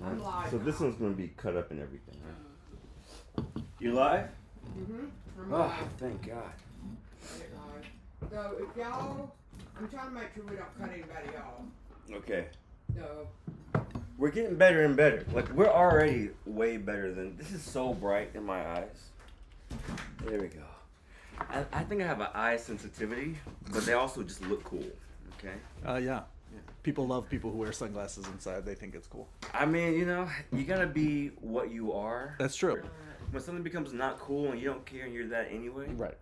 I'm live. So this one's gonna be cut up and everything, huh? You live? Mm-hmm. Oh, thank God. So if y'all, I'm trying to make sure we don't cut anybody off. Okay. So We're getting better and better. Like, we're already way better than... This is so bright in my eyes. There we go. I think I have an eye sensitivity, but they also just look cool, okay? Yeah. People love people who wear sunglasses inside. They think it's cool. I mean, you know, you gotta be what you are. That's true. When something becomes not cool and you don't care and you're that anyway, Right.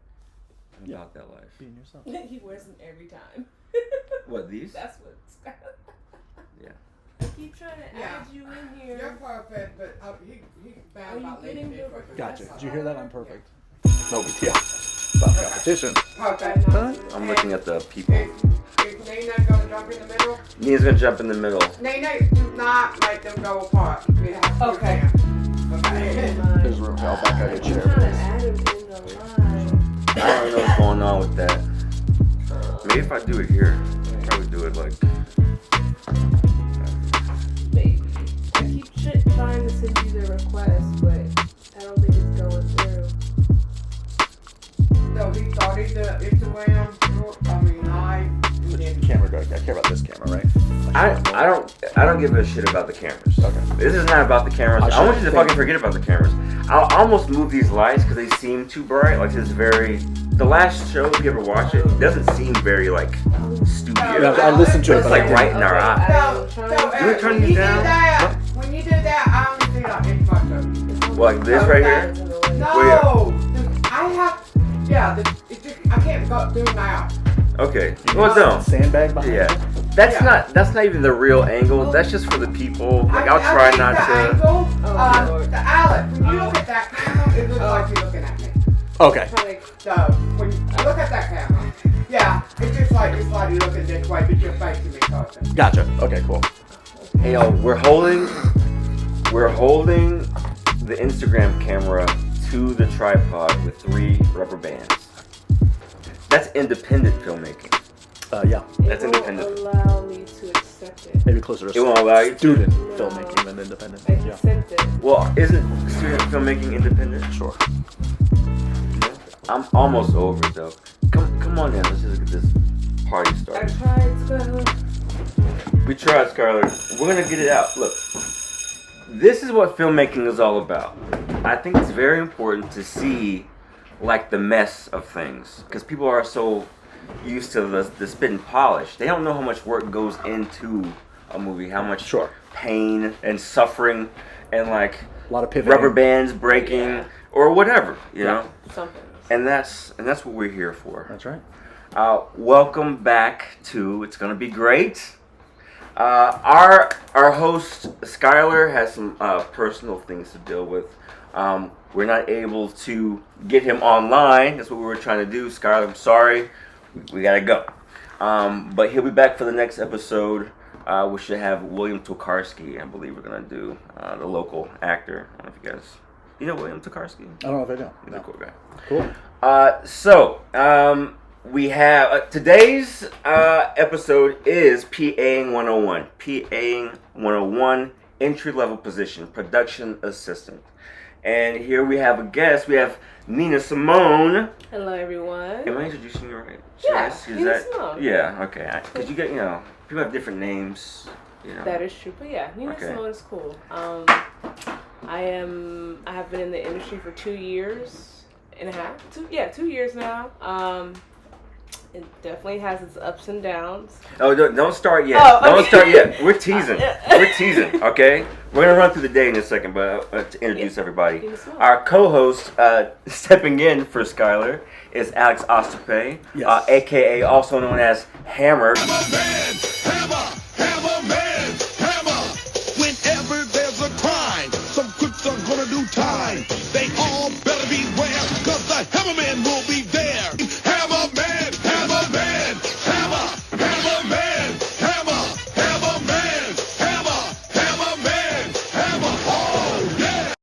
I'm about that life. Being yourself. He wears them every time. What, these? That's what Skylar. Yeah. I keep trying to add you in here. you're perfect, but he's bad Are you about getting leaving your it. request? Gotcha. Did you hear that? I'm perfect. No big deal. About competition. Perfect. Huh? I'm looking at the people. Is Nina gonna jump in the middle? Nina's gonna jump in the middle. Nina, do not make them go apart. We have to Okay. Okay. There's room. I'll back out of your I'm chair. trying to add him in the line. I don't know what's going on with that. Maybe if I do it here, I'll probably do it like... Maybe. I keep trying to send you the request, but I don't think it's going through. So he started the Instagram, live, and then Camera go. I care about this camera, right? I don't give a shit about the cameras. Okay. This is not about the cameras. I want you to fucking forget about the cameras. I'll almost move these lights because they seem too bright. Like, it's very... The last show, if you ever watch it, doesn't seem very, like, studio. Yeah, I listened to it, It's but like I didn't. right in our eye. So, Can we turn when these you down? do that, when you do that, I only see like this much of you. Like this right here? No, I have, it's just, I can't go do now. Okay. Well, no. Sandbag behind Yeah. you? That's not even the real angle. That's just for the people. Like, I'll try think not the to... Angle, the Alex, when you look at that camera, it looks like you're looking at me. Okay. So, when you look at that camera, it's just like you're looking this way, but you're facing me, person. Gotcha. Okay, cool. Hey, yo, we're holding the Instagram camera to the tripod with 3 rubber bands. That's independent filmmaking. Yeah. That's It won't independent. allow me to accept it. Maybe closer to It won't allow you to? student No. filmmaking than independent. I Yeah. sent it. Well, isn't student filmmaking independent? Sure. I'm almost over it, though. Come on in. Let's just get this party I started. tried, Skylar. We tried, Scarlett. We're gonna get it out. Look, this is what filmmaking is all about. I think it's very important to see, like, the mess of things, because people are so used to the spit and polish. They don't know how much work goes into a movie, how much Sure. pain and suffering and, like, A lot of pivoting. rubber bands breaking or whatever, you know. Something. And that's what we're here for. That's right. Welcome back to It's Gonna Be Great. Our host Skylar has some personal things to deal with. We're not able to get him online. That's what we were trying to do. Skylar, I'm sorry. We gotta go. But he'll be back for the next episode. We should have William Tokarsky. I believe we're gonna do the local actor. I don't know if you guys, you know William Tokarsky? I don't know if I do. He's a cool guy. Cool. So we have today's episode is P.A.ing 101. P.A.ing 101, entry-level position, production assistant. And here we have a guest. We have Nina Simone. Hello, everyone. Am I introducing you right? Yeah, Is Nina Simone. Yeah, okay. Because you get, people have different names. That is true, but yeah, Nina Okay. Simone is cool. I have been in the industry for 2 years and a half. 2 years now. It definitely has its ups and downs. Oh, don't start yet. Oh, okay. Don't start yet. We're teasing. We're teasing, okay? We're going to run through the day in a second, but to introduce everybody. Our co-host stepping in for Skylar is Alex Ostapiej, Yes. a.k.a. also known as Hammer. Hammer man, hammer. Whenever there's a crime, some crooks are gonna do time. They all better beware, cause the hammerman will be there. Hammer man, hammer man, hammer, hammer man, hammer, hammer man, hammer man, hammer. Oh yeah.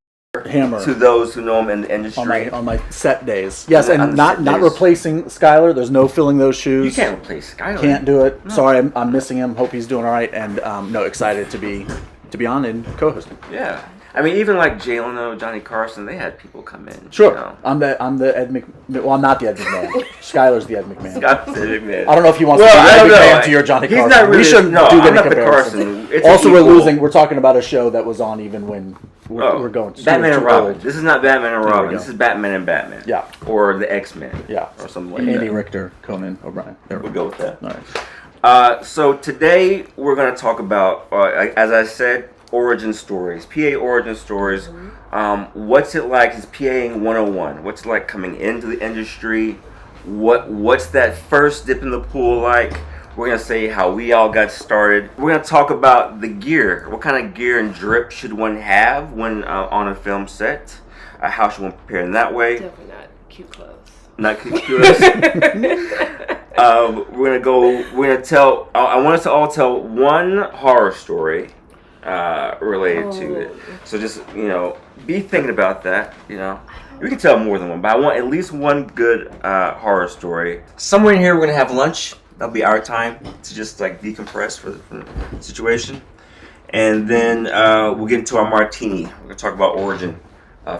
Hammer. To those who know him in the industry. On my set days. Yes, On and the not set not days. replacing Skylar. There's no filling those shoes. You can't replace Skylar. Can't do it. Sorry, I'm missing him. Hope he's doing all right. And no, excited to be to be on and co-hosting. Yeah. I mean, even like Jay Leno, Johnny Carson, they had people come in. Sure. You know? I'm the Ed McMahon. Well, I'm not the Ed McMahon. Skylar's the Ed McMahon. Scott's the Ed McMahon. I don't know if he wants Well, to I be don't Ed know. McMahon to your Johnny He's Carson. not really, We shouldn't no, do I'm any not the comparison. Carson. It's Also, we're equal. losing. We're talking about a show that was on even when we're going. Batman and too Robin. old. This is not Batman and There we Robin. go. This is Batman and Batman. Yeah. Or the X-Men. Yeah. Or something like Andy that. Richter, Conan O'Brien. There we We'll go. go with that. All right. So today we're going to talk about, as I said, origin stories, PA origin stories. What's it like? Is PA-ing 101? What's it like coming into the industry? What's that first dip in the pool like? We're going to say how we all got started. We're going to talk about the gear. What kind of gear and drip should one have when on a film set? How should one prepare in that way? Definitely not cute clothes. Not curious. We're gonna tell. I want us to all tell one horror story related to it. So just be thinking about that. We can tell more than one, but I want at least one good horror story. Somewhere in here, we're gonna have lunch. That'll be our time to just like decompress from the situation, and then we'll get into our martini. We're gonna talk about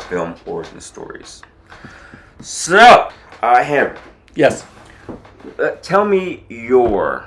film origin stories. So, Henry. Yes. Tell me your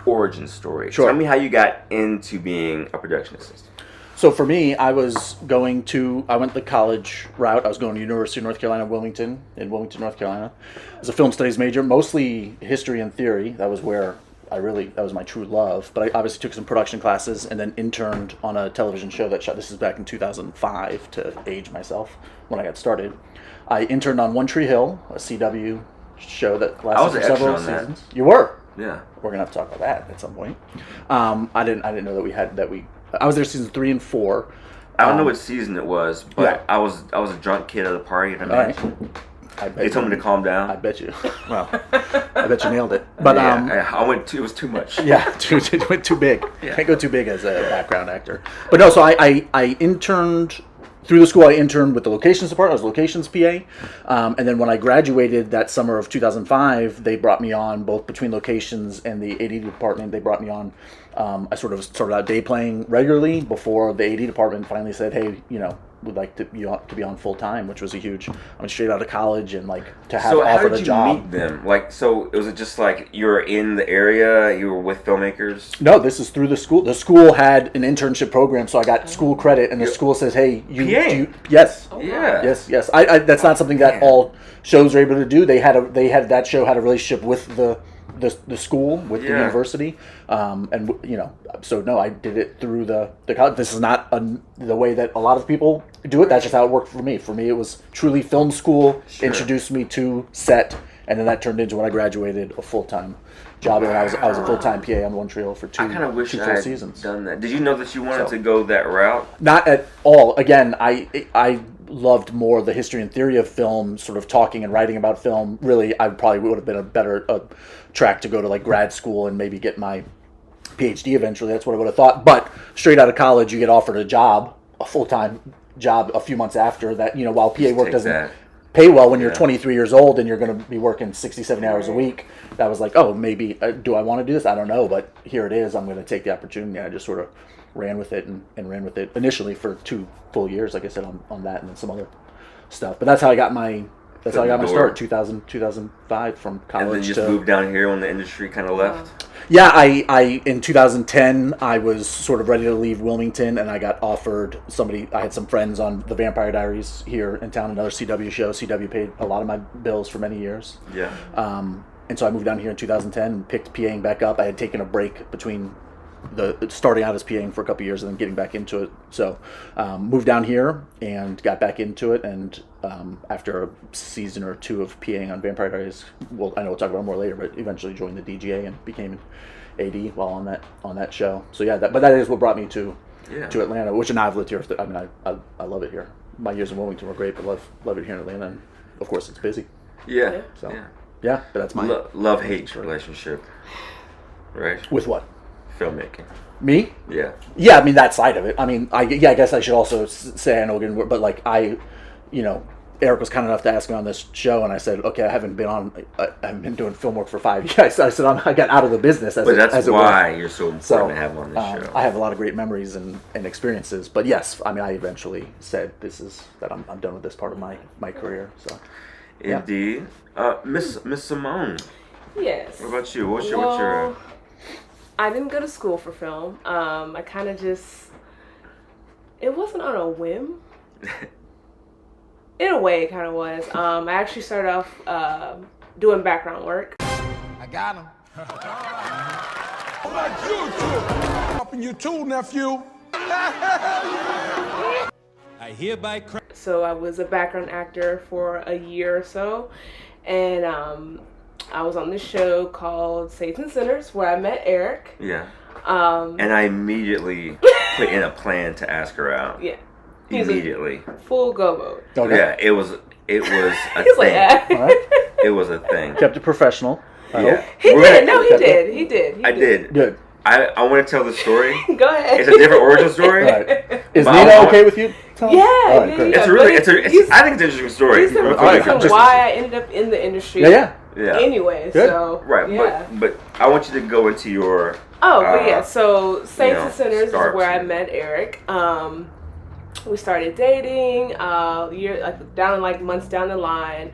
origin story. Sure. Tell me how you got into being a production assistant. So for me, I went the college route. I was going to University of North Carolina, Wilmington, North Carolina, as a film studies major, mostly history and theory. That was where that was my true love. But I obviously took some production classes and then interned on a television show that shot. This is back in 2005 to age myself when I got started. I interned on One Tree Hill, a CW show that lasted for several seasons. You were? Yeah. We're gonna have to talk about that at some point. I didn't know that I was there season 3 and 4. I don't know what season it was, but yeah. I was a drunk kid at the party. And they told me to calm down. I bet you. Well, I bet you nailed it. But I went. It was too much. Yeah, it went too big. Yeah. Can't go too big as a background actor. But no, so I interned through the school. I interned with the locations department. I was locations PA, and then when I graduated that summer of 2005, they brought me on both between locations and the AD department. They brought me on. I sort of started out day playing regularly before the AD department finally said, "Hey, would like to be on full time," which was a huge. I went straight out of college and to have offered a job. So how did you meet them? So was it just like you were in the area, you were with filmmakers? No, this is through the school. The school had an internship program, so I got school credit, and the school says, "Hey, yes, yes." I that's not something that all shows are able to do. That show had a relationship with the school, with the university, so no, I did it through the college. This is not the way that a lot of people do it. That's just how it worked for me. For me, it was truly film school, introduced me to set, and then that turned into, when I graduated, a full-time job. And I was a full-time PA on One Tree Hill for two full seasons. Done that. Did you know that you wanted to go that route? Not at all. Again, I loved more the history and theory of film, sort of talking and writing about film. Really, I probably would have been a better track to go to grad school and maybe get my PhD eventually. That's what I would have thought. But straight out of college, you get offered a full-time job a few months after that. While PA work doesn't pay well when you're 23 years old and you're going to be working 60, 70 hours a week. That was like, oh, maybe, do I want to do this? I don't know, but here it is. I'm going to take the opportunity. I just sort of ran with it and ran with it initially for 2 full years, like I said, on that and then some other stuff. But that's how I got my start, 2005 from college. And then you just moved down here when the industry kind of left? Yeah, I in 2010, I was sort of ready to leave Wilmington, and I got offered I had some friends on The Vampire Diaries here in town, another CW show. CW paid a lot of my bills for many years. Yeah. And so I moved down here in 2010 and picked PAing back up. I had taken a break between starting out as PAing for a couple years and then getting back into it. So moved down here and got back into it, and after a season or 2 of PAing on Vampire Diaries, well, I know we'll talk about it more later, but eventually joined the DGA and became an AD while on that show. So yeah, but that is what brought me to Atlanta, which now I've lived here. I love it here. My years in Wilmington were great, but love it here in Atlanta, and of course it's busy. Yeah. So yeah, but that's my love-hate relationship, right? With what? Filmmaking. Me? Yeah. Yeah, I mean that side of it. I mean, I guess I should also say I know again, but Eric was kind enough to ask me on this show, and I said, okay, I haven't been doing film work for 5 years. I said, I got out of the business. But that's why you're so important to have on this show. I have a lot of great memories and experiences. But yes, I mean, I eventually said I'm done with this part of my career. So, yeah. Indeed. Miss Simone. Yes. What about you? What's your I didn't go to school for film. I kind of just... It wasn't on a whim. In a way, it kind of was. I actually started off doing background work. I got him. Like you too. Helping you too, nephew. I hereby... So I was a background actor for a year or so. And I was on this show called Saints and Sinners where I met Eric. Yeah. And I immediately put in a plan to ask her out. Yeah. Immediately. Full go mode. Okay. Yeah, it was a He's thing. like, All right. It was a thing. Kept it professional. I Yeah. hope. He did. He did. I did. Good. I want to tell the story. Go ahead. It's a different origin story. Right. Is But Nina okay with you? Yeah, All right, yeah, great. yeah. It's a really, But I think it's an interesting story. He's the reason why I ended up in the industry. Yeah. Anyway, Good. so Right, yeah. but I want you to go into your. But yeah, so Saints and Sinners starts. is where I met Eric. We started dating. Months down the line,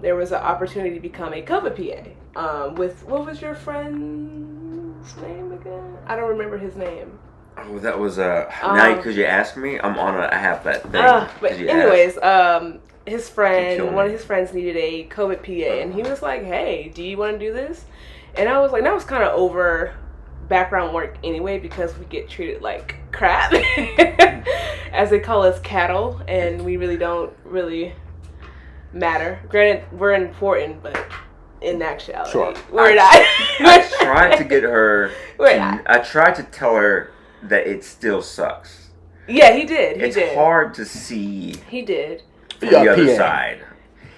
there was an opportunity to become a cover PA. With what was your friend's name again? I don't remember his name. Oh, that was now because you asked me, I have that thing. But anyways, his friend, one of his friends needed a COVID PA, and he was like, "Hey, do you want to do this?" And I was like, "That was kind of over background work anyway because we get treated like crap, as they call us cattle, and we really don't matter. Granted, we're important, but in actuality, Sure. we're not." I tried to get her. We're not. I tried to tell her that it still sucks. Yeah, he did. It's hard to see He did. from the other side.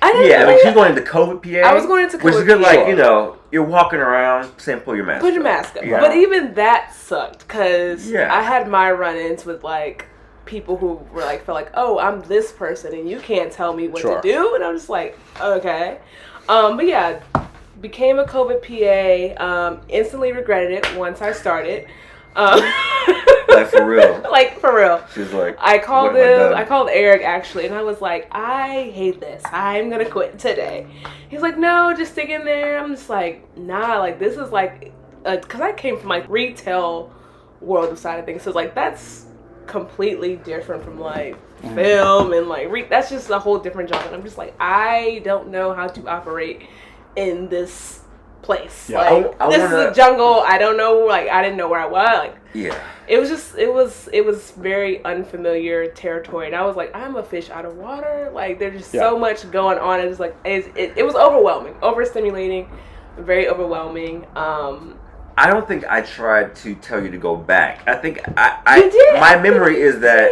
I didn't Yeah, I mean, really- she's going into COVID PA. I was going into which is COVID good, like, PA. you're walking around saying, pull your mask Put your mask up. Yeah. But even that sucked because Yeah. I had my run-ins with like people who were like, felt like, oh, I'm this person and you can't tell me what to do. And I'm just like, okay. But yeah, became a COVID PA, instantly regretted it once I started. Like, for real. Like, for real. She's like, I called what have I him. done? I called Eric actually, and I was like, I hate this. I'm gonna quit today. He's like, no, just stick in there. I'm just like, nah. Like, this is like, because I came from like retail world side of things, so like that's completely different from like film and like that's just a whole different job. And I'm just like, I don't know how to operate in this place. Yeah, like, this is a jungle. I don't know. Like, I didn't know where I was. Like, yeah. it was very unfamiliar territory, and I was like, I'm a fish out of water. Like, there's just so much going on. It's like it was overwhelming, overstimulating, very overwhelming. I don't think I tried to tell you to go back. I think You did. My memory is that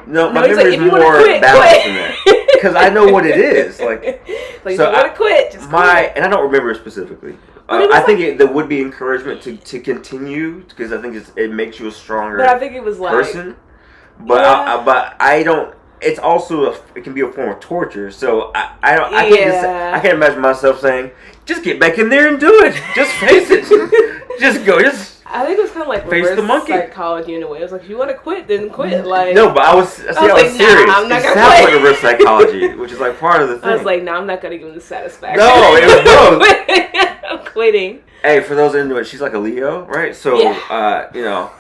my he's memory like, is if you more wanna quit, balanced than that because I know what it is. Like, if so you want to quit, just quit. and I don't remember it specifically. But it was I think there would be encouragement to continue because I think it makes you a stronger But I think it was like person. But I don't. It's also it can be a form of torture. So I don't. I can't imagine myself saying, "Just get back in there and do it. Just face it. Just go. Just." I think it was kind of like face reverse the monkey. psychology in a way. It was like, if you want to quit, then quit. Like, no, but I was like, serious. nah, I'm not It gonna sounds quit. like reverse psychology, which is like part of the thing. I was like, no, I'm not gonna give him the satisfaction. No, it was both. I'm quitting. Hey, for those into it, she's like a Leo, right? So, you know,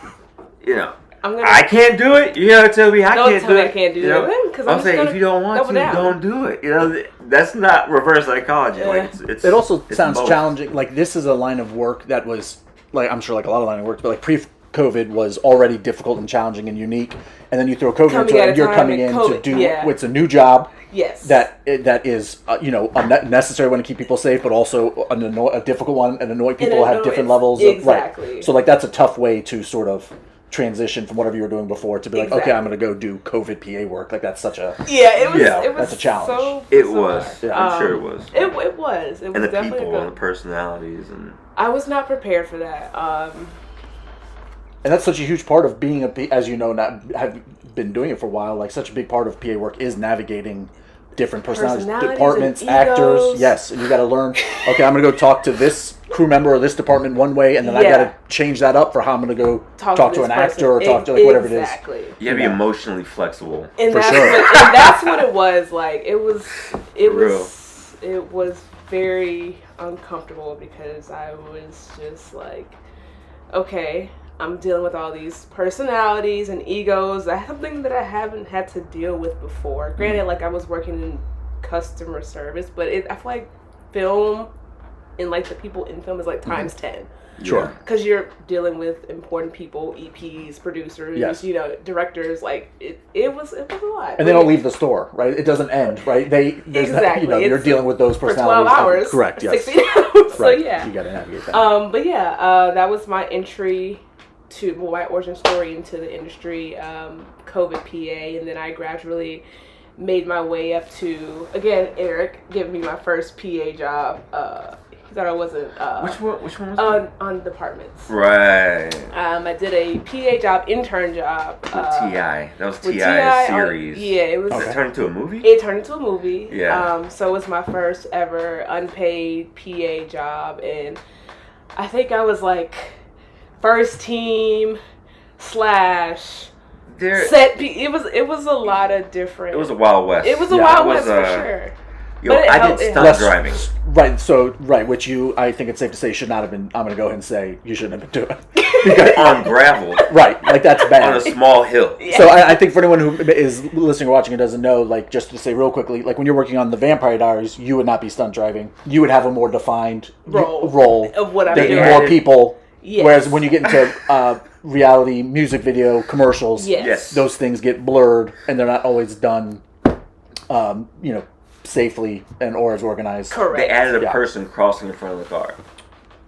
I can't do it. You gotta tell me I Don't can't tell do me it. I can't do you know? it, 'cause I'm I'm just saying gonna if you don't want double to, down. don't do it. You know, that's not reverse psychology. Yeah. Like it's It also it's sounds both. challenging. Like, this is a line of work that was, like, I'm sure like a lot of line of work, but like pre-COVID was already difficult and challenging and unique. And then you throw COVID into it, and you're coming in to do it's a new job. Yes. That is unnecessary one to keep people safe, but also a difficult one and annoy people have different levels. Exactly. Right. So like that's a tough way to sort of transition from whatever you were doing before to be like, okay, I'm going to go do COVID PA work. Like that's such a it was that's a challenge. It was. I'm sure it was. It was. It was and the definitely people good. and the personalities and. I was not prepared for that. And that's such a huge part of being a PA, as you know, not have been doing it for a while. Like such a big part of PA work is navigating different personalities, Personalities departments, and actors. egos. Yes, and you got to learn. Okay, I'm going to go talk to this crew member or this department one way, and then I got to change that up for how I'm going to go talk to an actor or talk to like whatever it is. Exactly. You have to be emotionally flexible. And For that's sure. and that's what it was like. It was very uncomfortable because I was just like, okay, I'm dealing with all these personalities and egos. That's something that I haven't had to deal with before. Granted, like I was working in customer service, but I feel like film and like the people in film is like times 10. Sure. Because you're dealing with important people, EPs, producers, Yes. directors. Like it was a lot. And they don't leave the store, right? It doesn't end, right? Exactly. You're dealing with those for personalities 12 hours. Correct. Yes. 16 hours. So Right. yeah. You got to navigate that. But yeah, that was my entry to my origin story into the industry. COVID PA, and then I gradually made my way up to, again, Eric giving me my first PA job. He thought I wasn't. Which one was it? On departments. Right. I did a PA job, intern job. With T.I. That was with T.I.'s T.I. series. Yeah, it was. Did it turn into a movie? It turned into a movie. Yeah. So it was my first ever unpaid PA job, and I think I was like first team / set. It was a lot of different. It was a Wild West. It was a Wild West for sure. Yo, But I it did helped. stunt driving. Right, which I think it's safe to say should not have been. I'm going to go ahead and say you shouldn't have been doing. Because, On gravel. right, like that's bad. On a small hill. So I think for anyone who is listening or watching and doesn't know, like just to say real quickly, like when you're working on the Vampire Diaries, you would not be stunt driving. You would have a more defined role of what I'm that doing. more people. Yes. Whereas when you get into reality music video commercials, Yes. those things get blurred and they're not always done, safely and or as organized. Correct. They added a Yeah. person crossing in front of the car.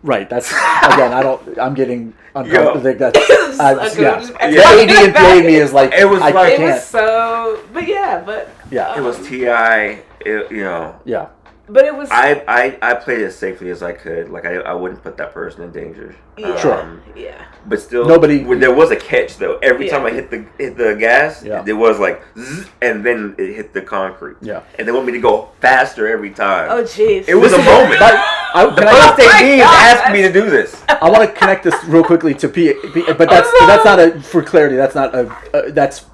Right. That's again. I'm getting uncomfortable. Yo. That's yeah. Just- The AD and PA me is like It was I like- It can't. was so, but It was T.I. Yeah. But it was. I played as safely as I could. Like I wouldn't put that person in danger. Yeah. Sure. Yeah. But still, Nobody- There was a catch though. Every time I hit the gas, Yeah. there was like, zzz, and then it hit the concrete. Yeah. And they want me to go faster every time. Oh jeez. It was a moment. The first AD asked me to do this. I want to connect this real quickly to PA, but that's not a for clarity. That's not a that's.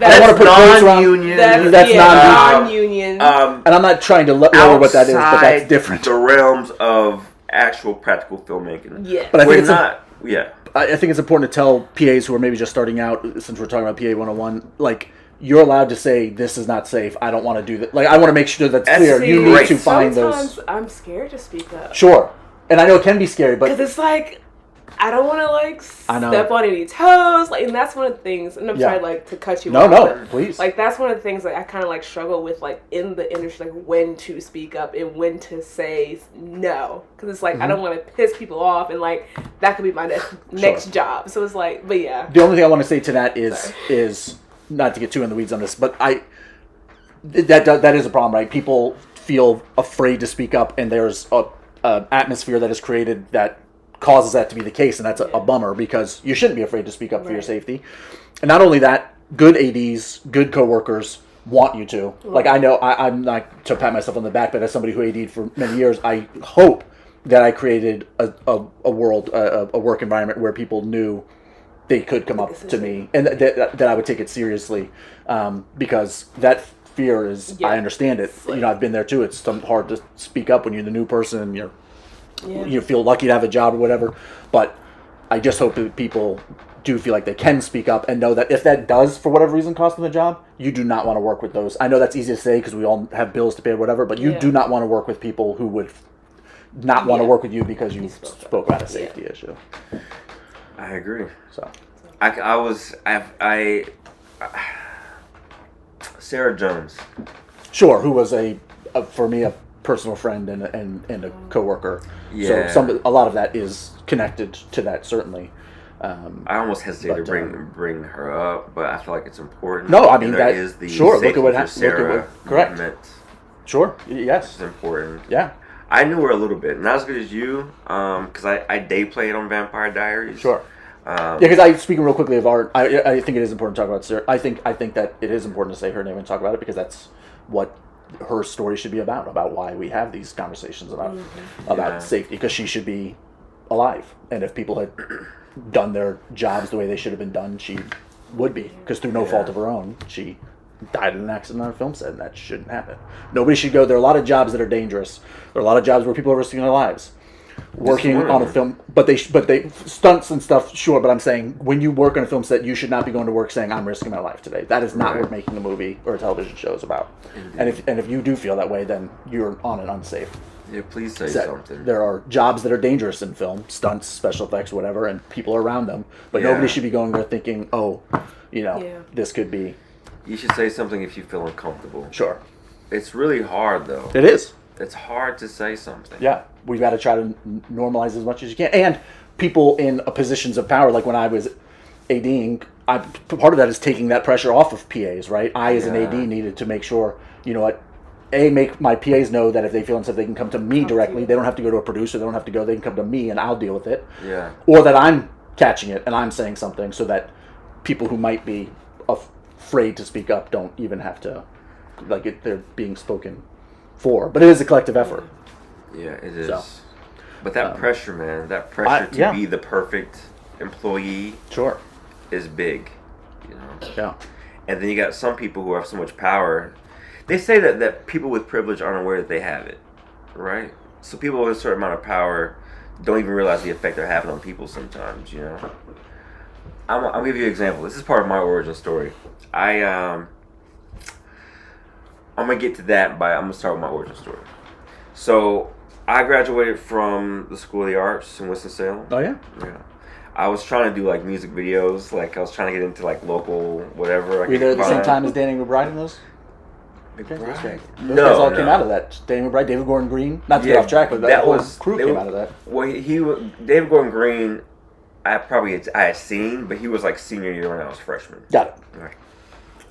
I don't want to put quotes around. non-union. That's non-union. And I'm not trying to lower what that is, but that's different. The realms of actual practical filmmaking. Yes. But I think We're it's not. Yeah. I think it's important to tell PAs who are maybe just starting out, since we're talking about PA 101, like, you're allowed to say, this is not safe, I don't want to do that. Like, I want to make sure that's clear. See, You need right. to find Sometimes those. I'm scared to speak up. Sure. And I know it can be scary, but Because it's like, I don't want to, like, I know. step on any toes. Like, and that's one of the things, and I'm Yeah. sorry, like, to cut you no, off. no, but, please. like, that's one of the things that I kind of, like, struggle with, like, in the industry, like, when to speak up and when to say no. Because it's like, I don't want to piss people off, and, like, that could be my next job. So it's like, but yeah. The only thing I want to say to that is not to get too in the weeds on this, but that is a problem, right? People feel afraid to speak up, and there's a atmosphere that is created that causes that to be the case, and that's a bummer because you shouldn't be afraid to speak up for your safety. And not only that, good ADs, good coworkers want you to. Like, I know I'm not to pat myself on the back, but as somebody who AD'd for many years, I hope that I created a work environment where people knew they could come up to me and that I would take it seriously, because that fear is, I understand it. I've been there too. It's hard to speak up when you're the new person and you feel lucky to have a job or whatever. But I just hope that people do feel like they can speak up and know that if that does, for whatever reason, cost them the job, you do not want to work with those. I know that's easy to say because we all have bills to pay or whatever, but you do not want to work with people who would not want to work with you because you spoke about a safety issue. I agree. So Sarah Jones. Sure, who was for me a personal friend and a coworker. Yeah. So a lot of that is connected to that, certainly. I almost hesitate to bring her up, but I feel like it's important. No, I mean, and that is the sure. Look Saftey at what For happened. Sarah Correct. movement. Sure. Yes. It's important. Yeah. I knew her a little bit, not as good as you, because I day played on Vampire Diaries. Sure. Because speaking real quickly of art, I think it is important to talk about Sarah. I think that it is important to say her name and talk about it because that's what her story should be about why we have these conversations about safety, because she should be alive. And if people had done their jobs the way they should have been done, she would be, because through no fault of her own, she died in an accident on a film set, and that shouldn't happen. Nobody should go. There are a lot of jobs that are dangerous. There are a lot of jobs where people are risking their lives working on a film, but they stunts and stuff, sure. But I'm saying, when you work on a film set, you should not be going to work saying, "I'm risking my life today." That is not what making a movie or a television show is about. And if you do feel that way, then you're on an unsafe Yeah, please say set. something. There are jobs that are dangerous in film, stunts, special effects, whatever, and people are around them. But nobody should be going there thinking, "Oh, this could be." You should say something if you feel uncomfortable. Sure. It's really hard, though. It is. It's hard to say something. Yeah, we've got to try to normalize as much as you can. And people in positions of power, like when I was ADing, part of that is taking that pressure off of PAs, right? I, as an AD, needed to make sure, make my PAs know that if they feel unsafe, they can come to me directly. They don't have to go to a producer. They don't have to go. They can come to me, and I'll deal with it. Yeah. Or that I'm catching it and I'm saying something, so that people who might be afraid to speak up don't even have to, they're being spoken for. But it is a collective effort. Yeah, it is. So, but that pressure, man, that pressure to be the perfect employee is big, Yeah. And then you got some people who have so much power. They say that people with privilege aren't aware that they have it, right? So people with a certain amount of power don't even realize the effect they're having on people sometimes, I'll give you an example. This is part of my origin story. I'm gonna get to that, but I'm gonna start with my origin story. So I graduated from the School of the Arts in Winston-Salem. Oh yeah. Yeah. I was trying to do music videos. I was trying to get into local whatever. Were you there at the same time as Danny McBride in those? McBride? Those guys all came out of that. Danny McBride, David Gordon Green. Not to get off track, but that whole crew came out of that. Well, David Gordon Green. I had seen, but he was senior year when I was freshman. Got it. Right.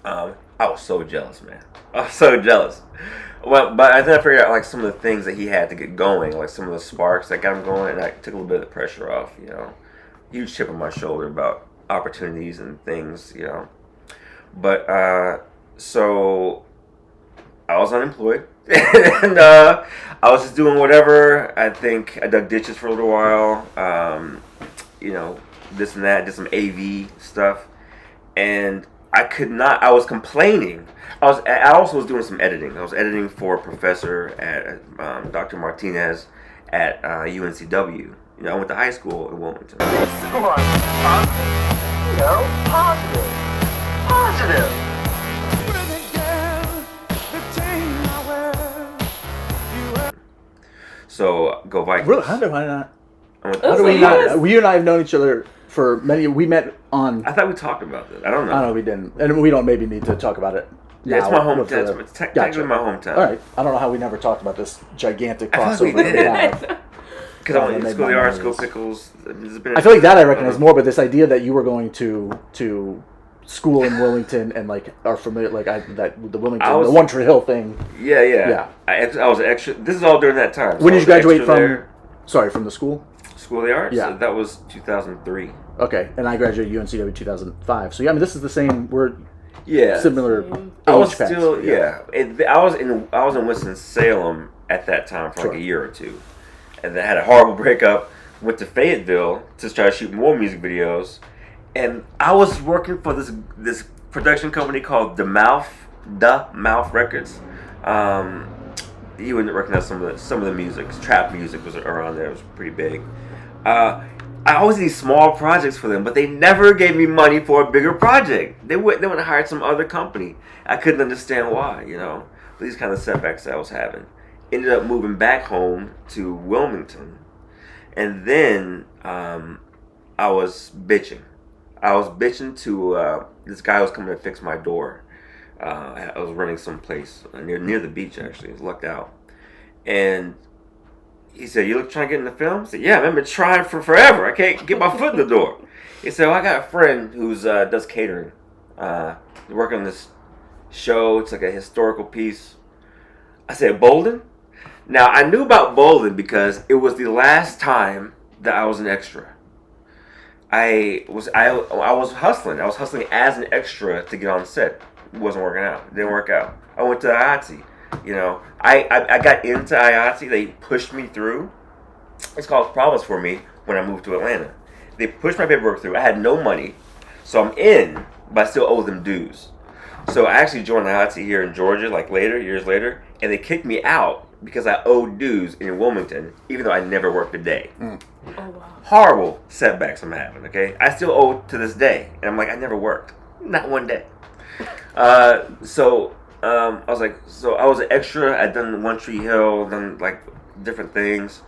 I was so jealous, man. I was so jealous. Well, but I then I figured out some of the things that he had to get going, some of the sparks that got him going, and I took a little bit of the pressure off. Huge chip on my shoulder about opportunities and things. But so I was unemployed, and I was just doing whatever. I think I dug ditches for a little while. This and that, did some AV stuff, and I was complaining. I also was doing some editing. I was editing for a professor at Dr. Martinez at UNCW. I went to high school in Wilmington. Come on, positive. So go Vikings. Really? How do I not? How do we not? You and I have known each other for many. We met on. I thought we talked about this. I don't know. I know we didn't, and we don't maybe need to talk about it. Yeah, it's my hometown. It's technically my hometown. All right. I don't know how we never talked about this gigantic crossover. I thought we did. Because I went to School of the Arts, School Pickles. I feel like that I recognize more, but this idea that you were going to school in Wilmington and are familiar, the Wilmington, the One Tree Hill thing. Yeah. I was extra. This is all during that time. So when did you graduate from? Sorry, from the school. School of the Arts. Yeah, so that was 2003. Okay, and I graduated UNCW 2005. So this is the same. We're similar. I was still I was in Winston-Salem at that time for a year or two, and then had a horrible breakup. Went to Fayetteville to try to shoot more music videos, and I was working for this production company called The Mouth Records. You wouldn't recognize some of the music. Trap music was around there. It was pretty big. I always did these small projects for them, but they never gave me money for a bigger project. They went and hired some other company. I couldn't understand why, these kind of setbacks that I was having. Ended up moving back home to Wilmington, and then I was bitching. I was bitching to this guy who was coming to fix my door. I was running someplace near the beach, actually. I was lucked out. And he said, "You trying to get in the film?" I said, "Yeah, I've been trying for forever. I can't get my foot in the door." He said, "Well, I got a friend who's does catering. Working on this show. It's a historical piece." I said, "Bolden?" Now, I knew about Bolden because it was the last time that I was an extra. I was hustling. I was hustling as an extra to get on set. It wasn't working out. It didn't work out. I went to IATSE. You know, I got into IATSE. They pushed me through. It's caused problems for me when I moved to Atlanta. They pushed my paperwork through. I had no money, so I'm in, but I still owe them dues. So I actually joined IATSE here in Georgia, like years later, and they kicked me out because I owed dues in Wilmington, even though I never worked a day. Oh, wow. Horrible setbacks I'm having, okay? I still owe to this day. And I'm like, I never worked. Not one day. So I was like, so I was an extra. I'd done One Tree Hill, done like different things.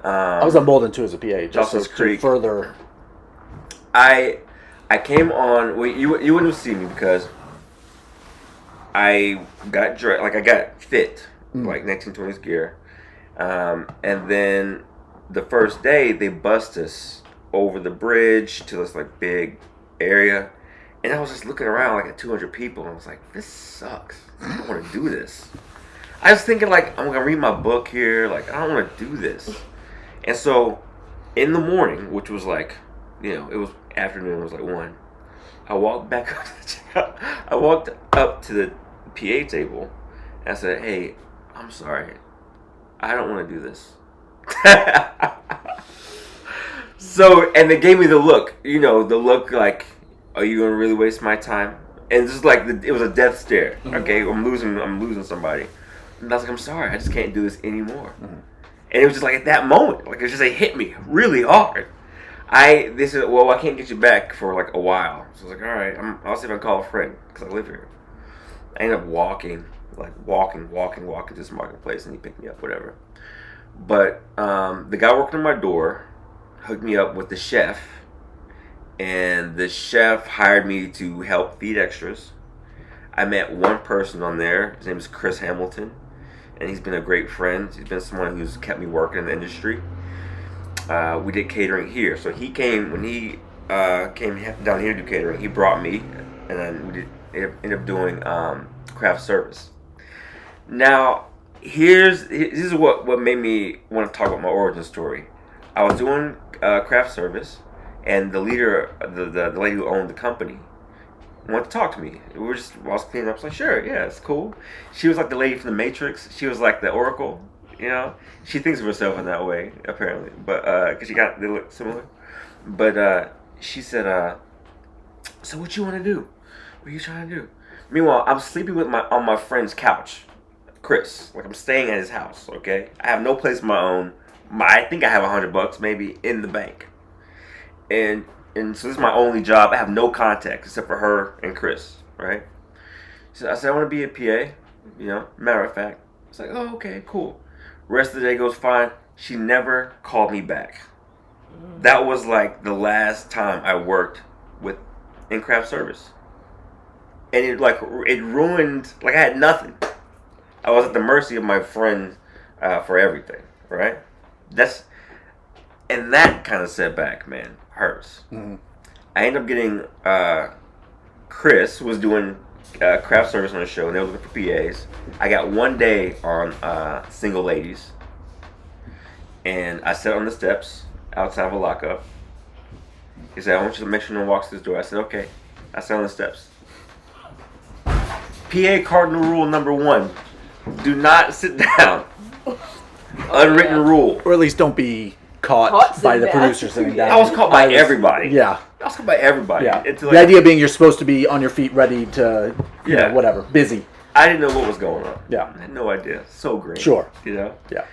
I was on Bolden too as a PA. Just Dawson's to Creek. further. I came on, well, you wouldn't have seen me because I got dressed, like I got fit, like 1920s gear. And then the first day they bussed us over the bridge to this like big area. And I was just looking around like at 200 people. And I was like, this sucks. I don't want to do this. I was thinking like, I'm going to read my book here. Like, I don't want to do this. And so in the morning, which was like, you know, it was afternoon, it was like 1. I walked back up to the I walked up to the PA table and I said, hey, I'm sorry. I don't want to do this. So, and they gave me the look, you know, the look like, are you going to really waste my time? And this is like, it was a death stare. Okay, I'm losing somebody. And I was like, I'm sorry, I just can't do this anymore. And it was just like at that moment, like it hit me really hard. They said, well, I can't get you back for like a while. So I was like, all right, I'll see if I can call a friend because I live here. I ended up walking to this marketplace, and he picked me up, whatever. But the guy working on my door hooked me up with the chef, and the chef hired me to help feed extras. I met one person on there. His name is Chris Hamilton, and he's been a great friend. He's been someone who's kept me working in the industry. We did catering here, so he came when he came down here to do catering. He brought me, and then we ended up doing craft service. Now, this is what made me want to talk about my origin story. I was doing craft service, and the leader, the lady who owned the company, wanted to talk to me. I was cleaning up. I was like, sure, yeah, it's cool. She was like the lady from the Matrix. She was like the Oracle, you know. She thinks of herself in that way, apparently, but because they look similar. But she said, so what you want to do? What are you trying to do? Meanwhile, I'm sleeping on my friend's couch, Chris. Like I'm staying at his house. Okay, I have no place of my own. I think I have $100 maybe in the bank, and so this is my only job. I have no contacts except for her and Chris, right? So I said I want to be a PA. You know, matter of fact, it's like, oh, okay, cool. Rest of the day goes fine. She never called me back. That was like the last time I worked in craft service. And it ruined, like I had nothing. I was at the mercy of my friend for everything, right? And that kind of setback, man, hurts. I ended up getting, Chris was doing craft service on the show, and they were looking for PAs. I got one day on single ladies, and I sat on the steps outside of a lockup. He said, I want you to make sure no one walks through this door. I said, okay. I sat on the steps. PA cardinal rule number 1, do not sit down. Unwritten rule. Or at least don't be caught by the producer sitting down. I was caught by everybody. Yeah. I was caught by everybody. Yeah. The idea being you're supposed to be on your feet, ready to, you know, whatever, busy. I didn't know what was going on. Yeah. I had no idea. So green. Sure. You know? Yeah.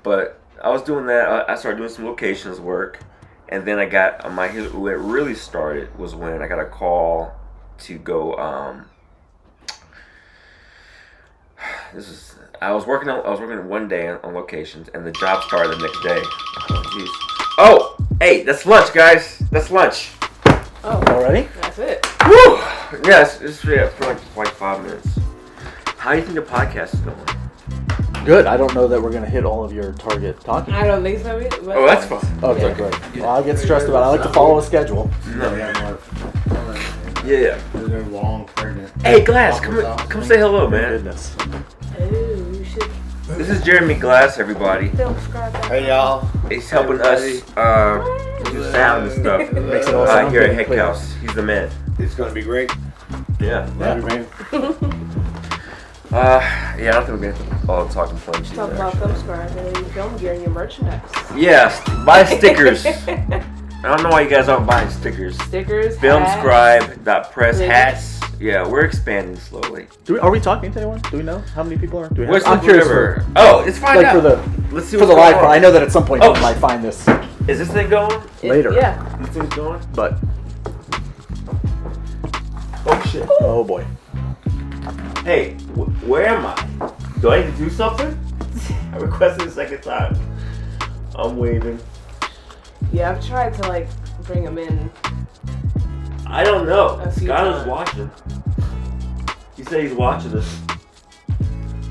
But I was doing that. I started doing some locations work. And then I got what really started was when I got a call to go, I was working one day on locations, and the job started the next day. Oh, jeez. Oh, hey, that's lunch, guys. That's lunch. Oh, already? That's it. Woo! Yes, it's for like 5 minutes. How do you think the podcast is going? Good. I don't know that we're going to hit all of your target talking. I don't think so either. Oh, that's fine. Okay, Yeah. great. Well, I get stressed about it. I like to follow a schedule. No. Yeah. They're long pregnant. Hey, Glass, come say hello, man. Goodness. Ooh, you should This is Jeremy Glass, everybody. subscribe. Hey y'all. He's helping us do sound and stuff Makes it all sound here at good, Heck clear. House. He's the man. It's gonna be great. Yeah. Love you, man. Yeah, I don't think we're gonna have to all talking points. Talk about film scribe and your film gear and your merchandise. Yes, buy stickers. I don't know why you guys aren't buying stickers. Stickers, Filmscribe.press hats. Yeah, we're expanding slowly. Are we talking to anyone? Do we know how many people are? Do we have? What's I'm the curious river? Oh, it's fine like out. for the Let's see for what's the going live on. part. I know that at some point Oh. you might find this Is this thing going? later. Yeah. This thing's going? But Oh shit. oh boy. Hey, where am I? Do I need to do something? I requested a second time. I'm waving. Yeah, I've tried to like bring them in. I don't know. A few Skylar's times. watching. He said he's watching us.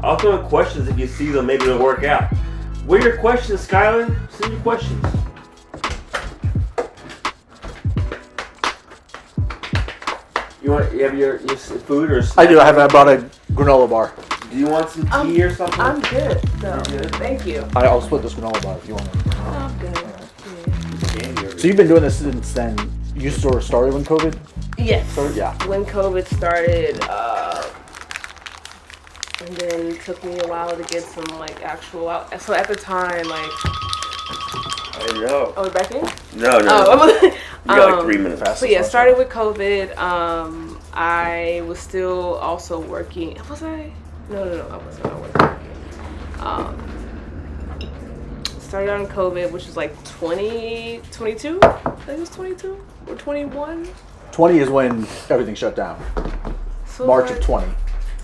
I'll throw in questions if you see them. Maybe it'll work out. What are your questions, Skylar? Send your questions. You have your food or? I do. I brought a granola bar. Do you want some tea or something? I'm good. No, You good? thank you. I'll split this granola bar if you want it. I'm good. So you've been doing this since then. You sort of started when COVID Yes. started? Yeah. When COVID started, and then it took me a while to get some like actual out. So at the time, like, I know. oh, we're back in? No. Oh, You got like 3 minutes. So yeah, started with COVID. I was still also working. Was I? No, I wasn't working. Started on COVID, which was like 2022. I think it was 22 or 21. 20 is when everything shut down. So March like, of 20.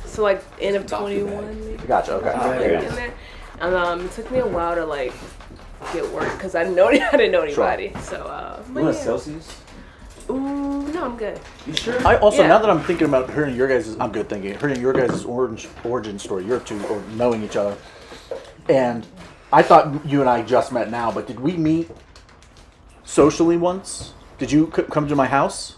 So like end of 21. Gotcha. Okay. yeah. In there. And it took me a while to like get work because I didn't know anybody. So You want Celsius? ooh, no, I'm good. You sure? I also Yeah. now that I'm thinking about hearing your guys' hearing your guys' origin story, your two or knowing each other, and I thought you and I just met now, but did we meet socially once? Did you come to my house?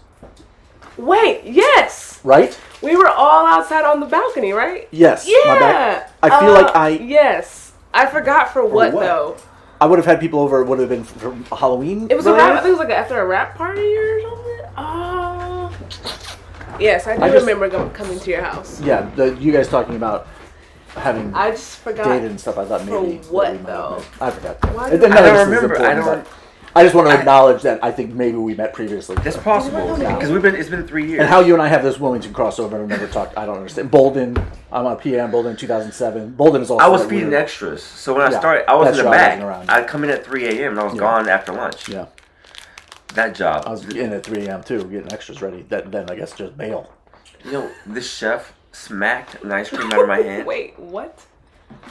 Wait, yes, Right? we were all outside on the balcony, right? Yes. Yeah. My bad. I feel like Yes, I forgot for what what? though. I would have had people over. It would have been for Halloween. It was a related? rap. I think it was like after a rap party or something. Oh, yes, I do I just- remember coming to your house. Yeah, you guys talking about having I just forgot. dated and stuff. I thought maybe. For what, we might have though? met. I forgot. Why And do- none I of don't this is remember. important, I don't- but I just want to acknowledge that I think maybe we met previously. That's possible Yeah. because it's been 3 years. And how you and I have this Wilmington crossover and never talked. I don't understand. Bolden. I'm on P.A.ing Bolden in 2007. Bolden is also. I was that feeding weird- extras, so when I Yeah, started, I was that's in the right, I back. wasn't around. I'd come in at 3 a.m. and I was gone after lunch. Yeah, That job. I was in at 3 a.m. too, getting extras ready. Then I guess just bail. You know, this chef smacked an ice cream out of my hand. Wait, what?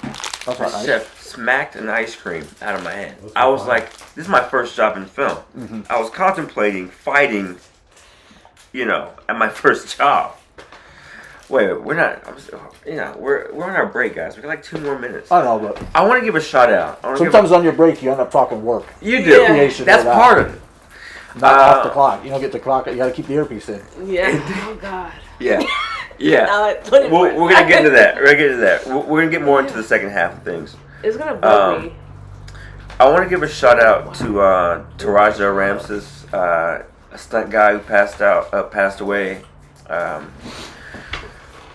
That's The not nice. chef smacked an ice cream out of my hand. I was like, this is my first job in film. Mm-hmm. I was contemplating fighting, at my first job. Wait, we're not. We're on our break, guys. We got like 2 more minutes. I don't know, but I want to give a shout out. sometimes on your break you end up talking work. You do. Yeah. Creation That's of that. part of it. Not off the clock. You don't get the clock. You got to keep the earpiece in. Yeah. Oh God. Yeah. Yeah. Now at 24. We're gonna get into that. We're gonna get more into the second half of things. It's gonna bug me. I want to give a shout out to Taraja Ramses, a stunt guy who passed away.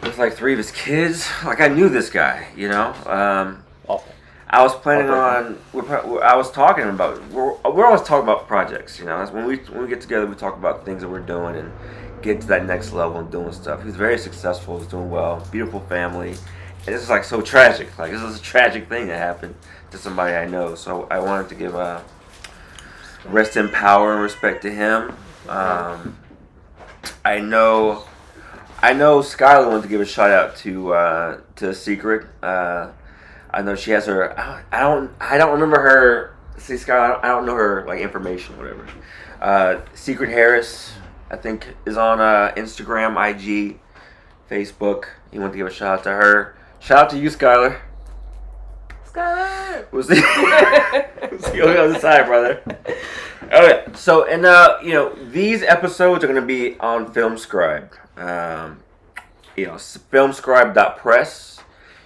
With like 3 of his kids. Like I knew this guy, Awful. I was planning on. I was talking about. We're always talking about projects, That's when we get together, we talk about things that we're doing and get to that next level and doing stuff. He's very successful. He's doing well. Beautiful family. And this is like so tragic. Like this is a tragic thing that happened to somebody I know. So I wanted to give a rest in power and respect to him. I know Skylar wanted to give a shout out to Secret. I know she has her. I don't remember her. See, Skylar, I don't know her like information, whatever. Secret Harris, I think, is on Instagram, IG, Facebook. You want to give a shout out to her. Shout out to you, Skylar. Skylar. We'll see you on the other side, brother. Okay, so these episodes are going to be on FilmScribe. FilmScribe.press.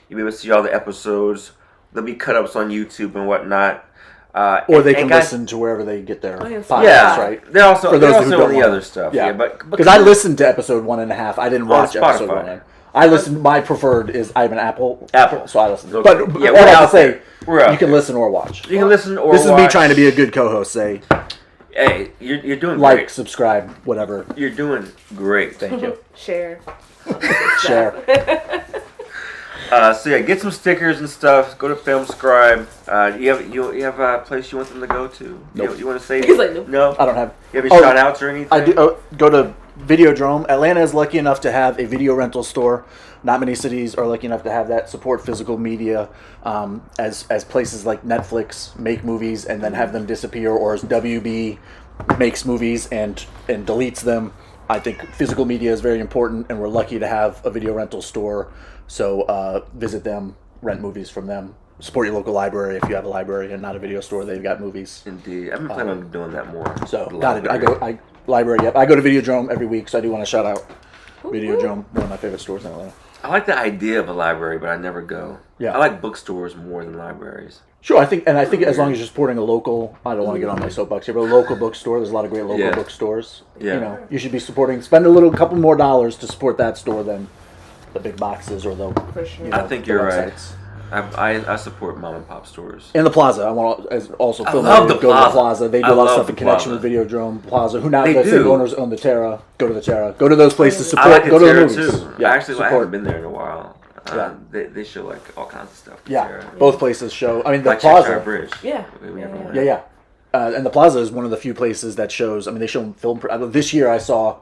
You'll be able to see all the episodes. There'll be cut-ups on YouTube and whatnot. Or they can listen to wherever they get their yes. podcasts, Yeah, right? They're also For those who on don't the want- other stuff. Yeah, but because I listened to episode 1.5. I didn't watch episode Spotify. 1. I listen. My preferred is I have an Apple. Apple. So I listen. Okay. But Yeah, all we're I have out to say, there. We're out you can there. listen or watch. You can listen or This is watch. me trying to be a good co-host. Say Hey, you're doing like, great. subscribe, whatever. You're doing great. Thank you. Share. Share. So yeah, get some stickers and stuff. Go to FilmScribe. You have a place you want them to go to? Nope. You want to say? He's like, nope. No. I don't have. You have any shout outs or anything? I do. Go to Videodrome. Atlanta is lucky enough to have a video rental store. Not many cities are lucky enough to have that. Support physical media, as places like Netflix make movies and then have them disappear, or as WB makes movies and deletes them. I think physical media is very important, and we're lucky to have a video rental store. So visit them, rent movies from them. Support your local library if you have a library and not a video store. They've got movies. Indeed, I've been planning on doing that more. So The got it. library. Library. Yep. I go to Videodrome every week, so I do want to shout out Videodrome, one of my favorite stores in Atlanta. I like the idea of a library, but I never go. Yeah. I like bookstores more than libraries. Sure, I think as long as you're supporting a local, I don't want to get on my soapbox here, but a local bookstore. There's a lot of great local Yeah. bookstores. Yeah. You know, you should be supporting. Spend couple more dollars to support that store than the big boxes or the. For sure. You know, I think the you're right. websites. I support mom and pop stores. In the Plaza, I want to also I film love go the to the Plaza. Plaza. They do I a lot of love stuff in the connection Plaza. with Videodrome Plaza. Who now They the do. same owners own the Terra. Go to the Terra. Go to those places. Support. I like the go to the Terra movies. too. Yeah, I haven't support. been there in a while. Yeah. They show like all kinds of stuff. at Yeah, Terra. both places show. I mean, the Like Plaza. Cheshire Bridge. Yeah. We never went. Yeah. And the Plaza is one of the few places that shows. I mean, they show film. This year, I saw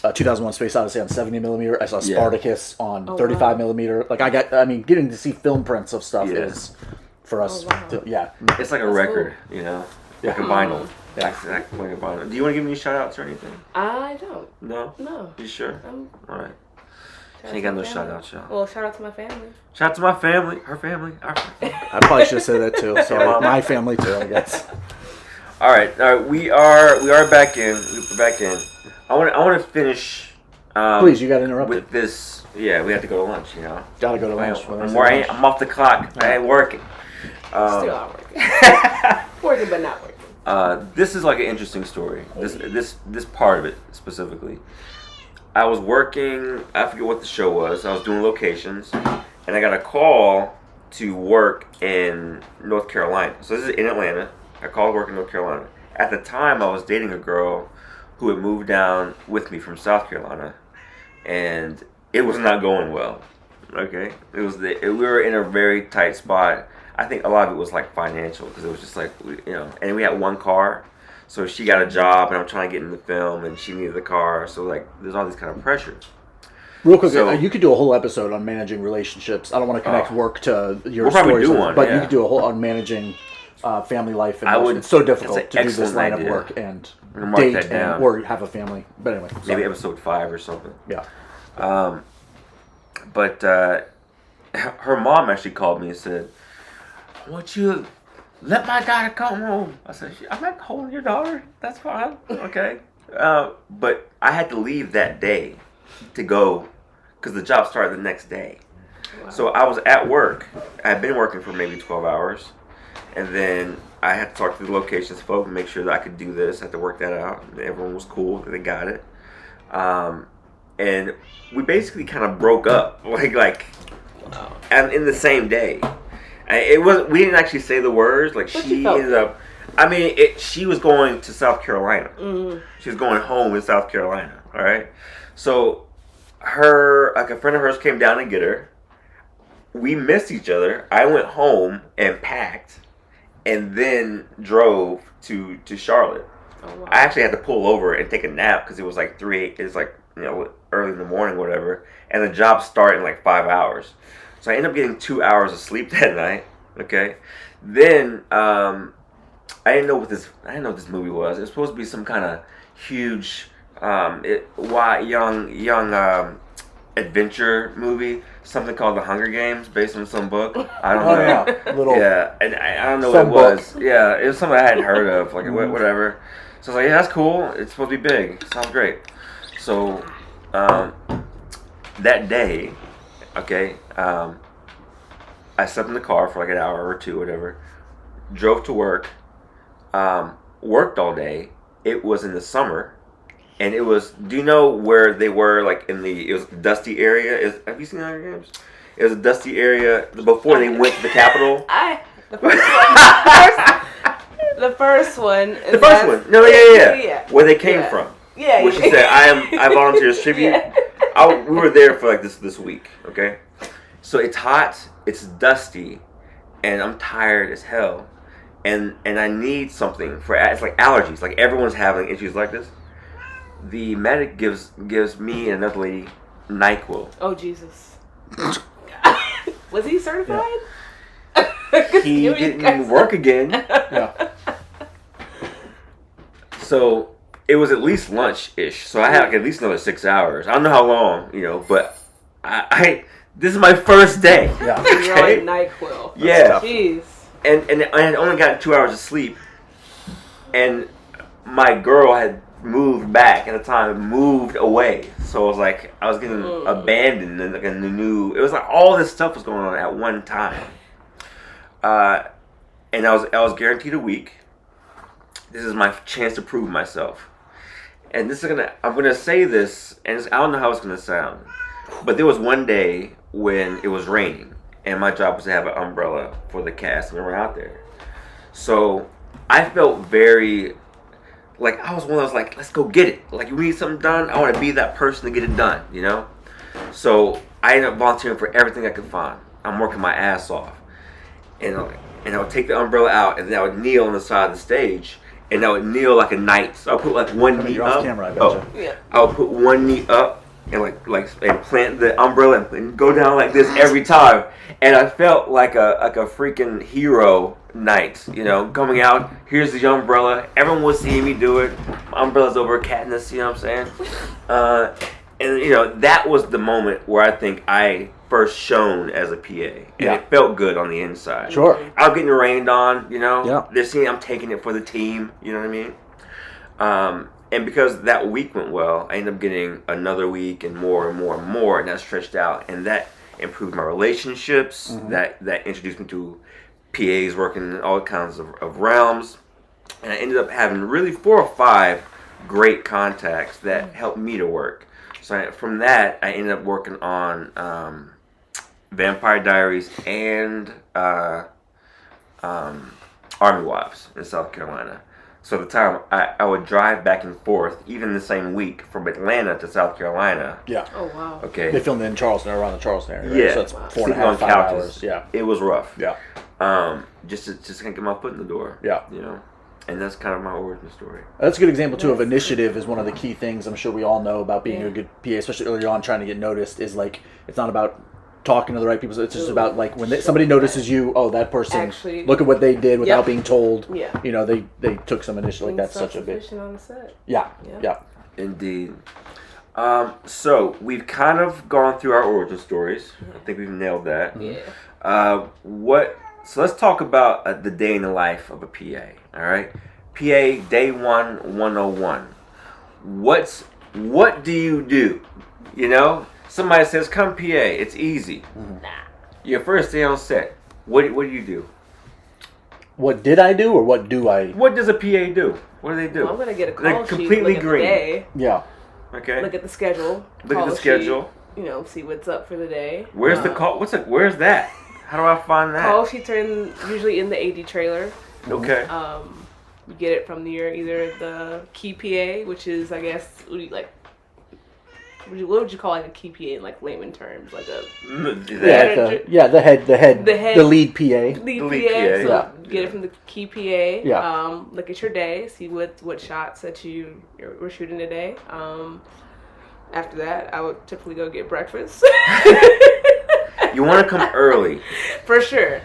2001: Space Odyssey on 70mm. I saw Yeah. Spartacus on Oh, 35mm. Like getting to see film prints of stuff Yeah. is for us. Oh, wow. Yeah. It's like a That's record, you know, like a vinyl. Yeah. Exactly like a vinyl. Do you want to give me shout outs or anything? I don't. No. No. You sure? I'm All right. shout She ain't out got no to my shout family. outs, y'all. Well, shout out to my family. Shout out to my family, her family, our family. I probably should have said that too. So Yeah. my family too, I guess. All right. We are back in. We're back in. I want to finish. Please, you got interrupted. with this. Yeah, we have to go to lunch. You know. Gotta go to lunch. when I say lunch. I'm off the clock. I ain't working. Still not working. Working, but not working. This is like an interesting story. This part of it specifically. I was working. I forget what the show was. I was doing locations, and I got a call to work in North Carolina. So this is in Atlanta. I called work in North Carolina. At the time, I was dating a girl who had moved down with me from South Carolina, and it was not going well. Okay, we were in a very tight spot. I think a lot of it was like financial because it was just like and we had one car, so she got a job and I'm trying to get into film and she needed the car, so like there's all these kind of pressures. Real quick, So- you could do a whole episode on managing relationships. I don't want to connect Oh. work to your We'll probably stories, do one, but you yeah. could do a whole on managing family life. And I would- it's so that's difficult an to do this excellent line idea. of work and I'm gonna mark date that down. or have a family. But anyway, Maybe sorry. episode 5 or something. Yeah. But her mom actually called me and said, "I want you to let my daughter come home." I said, "I'm not holding your daughter. That's fine. Okay." But I had to leave that day to go because the job started the next day. Wow. So I was at work. I had been working for maybe 12 hours. And then I had to talk to the locations folk and make sure that I could do this. I had to work that out. Everyone was cool. They got it. And we basically kind of broke up, and in the same day. We didn't actually say the words. Like But she you felt ended up. I mean, she was going to South Carolina. Mm-hmm. She was going home in South Carolina. All right. So a friend of hers came down to get her. We missed each other. I went home and packed, and then drove to Charlotte. Oh, wow. I actually had to pull over and take a nap because it was like early in the morning, whatever. And the job started in like 5 hours, so I ended up getting 2 hours of sleep that night. Okay, then I didn't know what this movie was. It was supposed to be some kind of huge, young adventure movie. Something called The Hunger Games, based on some book. I don't know. Yeah. And I don't know what it Some was. book. Yeah, it was something I hadn't heard of. Like whatever. So I was like, yeah, that's cool. It's supposed to be big. Sounds great. So that day, okay, I slept in the car for like an hour or two, whatever. Drove to work. Worked all day. It was in the summer. and it was. Do you know where they were? Like it was a dusty area. Have you seen Hunger Games? It was a dusty area before they went to the Capitol. The first one. The first one. No, yeah. Where they came from. Yeah. Where she said, I volunteer as tribute. Yeah. We were there for like this week, okay? So it's hot, it's dusty, and I'm tired as hell. And I need something it's like allergies. Like everyone's having issues like this. The medic gives me and another lady NyQuil. Oh, Jesus. Was he certified? He didn't work again. Yeah. So it was at least lunch-ish. So I had like at least another 6 hours. I don't know how long, but I this is my first day. Yeah. You're on NyQuil. Yeah. Jeez. And I had only got 2 hours of sleep. And my girl had moved back at the time, moved away. So it was like I was getting abandoned and like a new. It was like all this stuff was going on at one time. And I was guaranteed a week. This is my chance to prove myself. And I'm gonna say this, and I don't know how it's gonna sound, but there was one day when it was raining, and my job was to have an umbrella for the cast and everyone out there. So I felt very like I was one of those like, let's go get it. Like, you need something done, I want to be that person to get it done, So I ended up volunteering for everything I could find. I'm working my ass off, and I would take the umbrella out, and then I would kneel on the side of the stage. And I would kneel like a knight. So I would put like one knee you're up. off camera, I betcha. Yeah. I would put one knee up and and plant the umbrella and go down like this every time. And I felt like a freaking hero knight, coming out. Here's the umbrella. Everyone was seeing me do it. My umbrella's over Katniss, you know what I'm saying? And that was the moment where I think I first shone as a PA, and it felt good on the inside. Sure. I was getting rained on, Yeah. They're seeing I'm taking it for the team, you know what I mean? And because that week went well, I ended up getting another week and more and more and more, and that stretched out, and that improved my relationships. Mm-hmm. That introduced me to PAs working in all kinds of realms, and I ended up having really 4 or 5 great contacts that helped me to work. So from that, I ended up working on Vampire Diaries and Army Wives in South Carolina. So at the time, I would drive back and forth, even the same week, from Atlanta to South Carolina. Yeah. Oh, wow. Okay. They filmed in Charleston, around the Charleston area. Right? Yeah. So it's 4.5, Sleeping on 5 couches. hours. Yeah. It was rough. Yeah. Just to get my foot in the door. Yeah. And that's kind of my origin story. That's a good example, too, of initiative is one of the key things I'm sure we all know about being a good PA, especially early on trying to get noticed, is like, it's not about talking to the right people. It's just about like when somebody notices you, that person, Actually, look at what they did without being told. Yeah. They took some initiative. Like that's such a big. On the set. Yeah. Indeed. So we've kind of gone through our origin stories. I think we've nailed that. Yeah. So let's talk about the day in the life of a PA. All right, PA Day 101. What do you do? Somebody says, "Come PA." It's easy. Nah. Your first day on set. What do you do? What did I do, or what do I? What does a PA do? What do they do? Well, I'm gonna get a call They're sheet. completely Look green. At the day, Yeah. Okay. look at the schedule. Look at call the schedule. Sheet, see what's up for the day. Where's the call? Where's that? How do I find that? Call sheets are usually in the AD trailer. Okay. You get it from either the key PA, which is what would you call like a key PA in like layman terms, like a The head, the lead PA. lead lead PA. PA. So get it from the key PA. Yeah. Look at your day, see what shots that we're shooting today. After that, I would typically go get breakfast. You want to come early. For sure.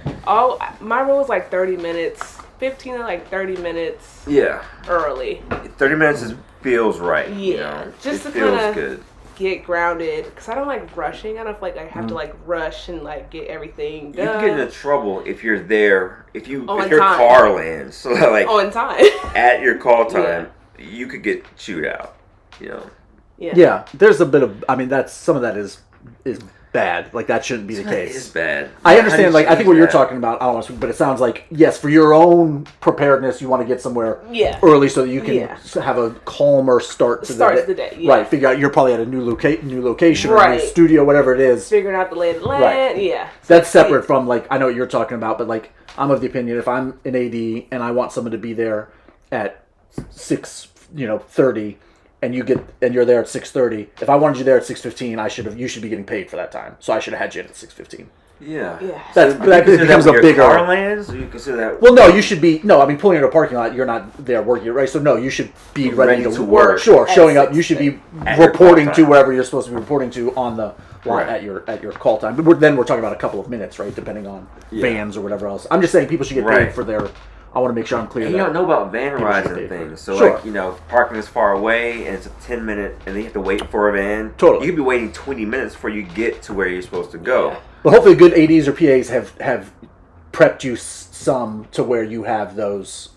My rule is like 30 minutes, 15 to like 30 minutes. Yeah. Early. 30 minutes feels right. Yeah. Just it to feels kind good. of get grounded, because I don't like rushing. I don't feel like I have to like rush and like get everything done. You can get into trouble if you're there. If your time. car lands, so like on time. at your call time, you could get chewed out. Yeah, there's a bit of. I mean, some of that is is bad. Like that shouldn't be the case. It's bad. I understand. Like I think what you're that? talking about. I don't want to, but it sounds like yes, for your own preparedness, you want to get somewhere early so that you can have a calmer start to the day. Yeah. Right. Figure out you're probably at a new location or a new studio, whatever it is. Figuring out the lay of the land. Right. Yeah. That's separate from like I know what you're talking about, but like I'm of the opinion if I'm an AD and I want someone to be there at 6:30. And you're there at 6:30. If I wanted you there at 6:15, you should be getting paid for that time. So I should have had you in at 6:15. Yeah. That becomes a bigger. Car lands, or you consider that? Well, no, you should be. No, I mean pulling into a parking lot. You're not there working, right? So no, you should be ready to work. Sure, showing up. You should be reporting to wherever you're supposed to be reporting to on the lot at your call time. But then we're talking about a couple of minutes, right? Depending on vans or whatever else. I'm just saying people should get paid for their. I want to make sure I'm clear. And you don't know about van rides and things. So, like, parking is far away and it's a 10-minute, and then you have to wait for a van. Totally. You could be waiting 20 minutes before you get to where you're supposed to go. Yeah. But hopefully good ADs or PAs have prepped you some to where you have those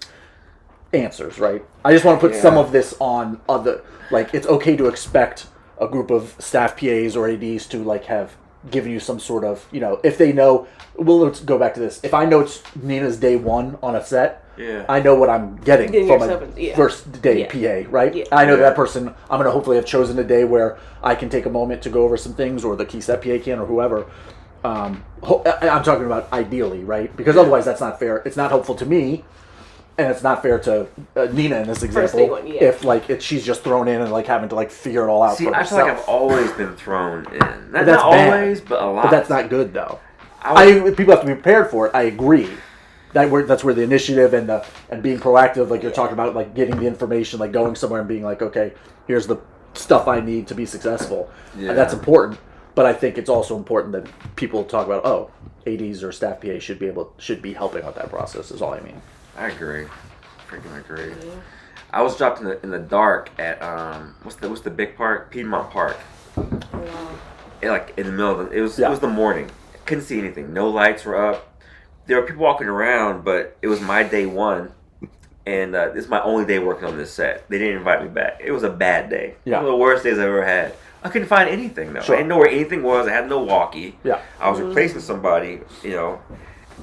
answers, right? I just want to put some of this on other, like, it's okay to expect a group of staff PAs or ADs to, like, have given you some sort of, if they know, well, let's go back to this. If I know it's Nina's day one on a set, I know what I'm getting from a first day PA, right? Yeah. I know that person, I'm going to hopefully have chosen a day where I can take a moment to go over some things, or the key set PA can, or whoever. I'm talking about ideally, right? Because otherwise that's not fair. It's not helpful to me, and it's not fair to Nina in this example. If she's just thrown in and like having to like figure it all out. See, I feel like I've always been thrown in. Not that's always, bad. but a lot. But that's not good though. People have to be prepared for it. I agree. That's where the initiative and being proactive, like you're talking about, like getting the information, like going somewhere and being like, okay, here's the stuff I need to be successful. Yeah. That's important. But I think it's also important that people talk about, ADs or staff PA should be helping out that process. Is all I mean. I agree. Freaking agree. Yeah. I was dropped in the dark at what's the big park? Piedmont Park. Wow. Like in the middle of it was the morning. Couldn't see anything. No lights were up. There were people walking around, but it was my day one, and this is my only day working on this set. They didn't invite me back. It was a bad day. Yeah. One of the worst days I've ever had. I couldn't find anything though. Sure. I didn't know where anything was. I had no walkie. Yeah. I was replacing somebody,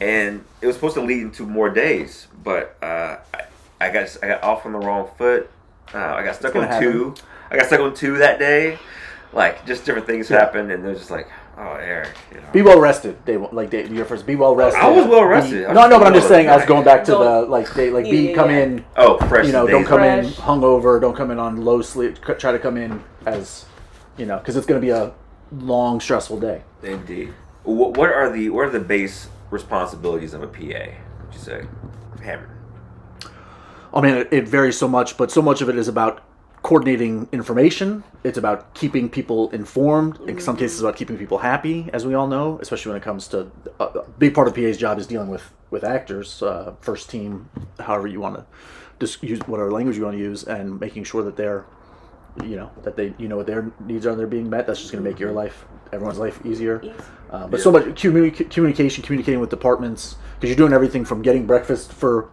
and it was supposed to lead into more days, but I got off on the wrong foot. I got stuck on two. I got stuck on two that day. Like, just different things happened, and they're just like, "Oh, Eric, be well rested." Your first, be well rested. I was well rested. But I'm just saying. I was going back to the come in. Oh, fresh. Don't come in hungover. Don't come in on low sleep. Try to come in as, because it's going to be a long, stressful day. Indeed. What are the base responsibilities of a PA? Would you say, Hammer? I mean, it varies so much, but so much of it is about coordinating information. It's about keeping people informed. In some cases, about keeping people happy, as we all know, especially when it comes to a big part of PA's job is dealing with actors, first team, however you want to just use whatever language you want to use, and making sure that they're, that they what their needs are and they're being met. That's just going to make everyone's life easier. But so much communicating with departments, because you're doing everything from getting breakfast for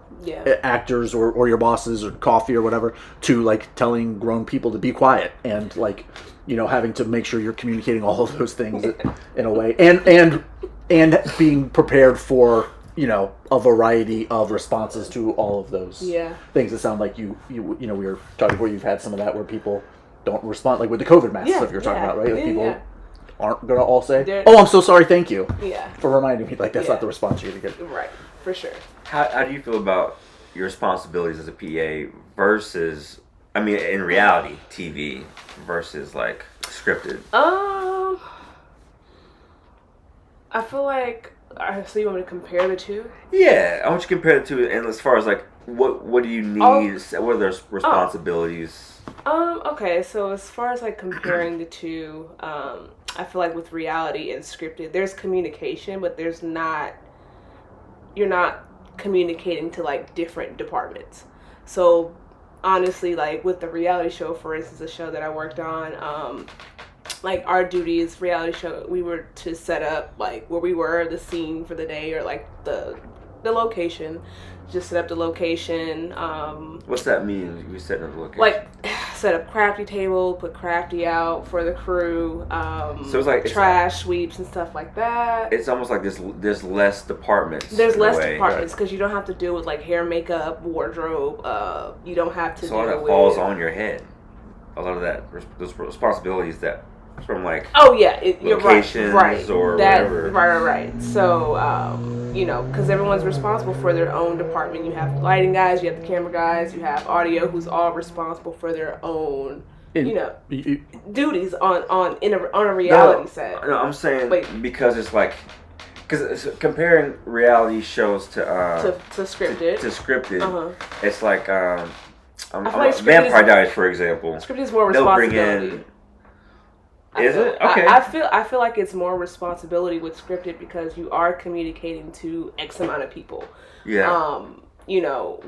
actors or your bosses or coffee or whatever, to like telling grown people to be quiet, and like having to make sure you're communicating all of those things in a way, and being prepared for a variety of responses to all of those things that sound like we were talking before. You've had some of that where people don't respond, like with the COVID mask stuff you're talking about, right? Like people aren't gonna all say, "Oh, I'm so sorry, thank you," for reminding me. Like that's not the response you're gonna get. Right, for sure. How do you feel about your responsibilities as a PA versus, in reality TV versus like scripted? I feel like. So you want me to compare the two? Yeah, I want you to compare the two, and as far as like what do you need? What are their responsibilities? Okay, so as far as like comparing the two, I feel like with reality and scripted, there's communication, but you're not communicating to like different departments. So honestly, like with the reality show, for instance, the show that I worked on, like our duties, reality show, we were to set up like where we were, the scene for the day, or like the location. Just set up the location. What's that mean? You setting up the location? Like, set up crafty table, put crafty out for the crew. So it's like trash sweeps and stuff like that. It's almost like there's less departments. There's less departments because you don't have to deal with like hair, makeup, wardrobe. You don't have to. So all that falls on your head. A lot of that, those responsibilities that from like you're locations right. or that, whatever. Right. So because everyone's responsible for their own department. You have lighting guys, you have the camera guys, you have audio, who's all responsible for their own duties on a reality set. No, I'm saying because it's like comparing reality shows to scripted. To scripted, it's like Vampire Diaries, for example. Scripted is more responsibility. Is it? Okay. I feel like it's more responsibility with scripted because you are communicating to X amount of people. Yeah.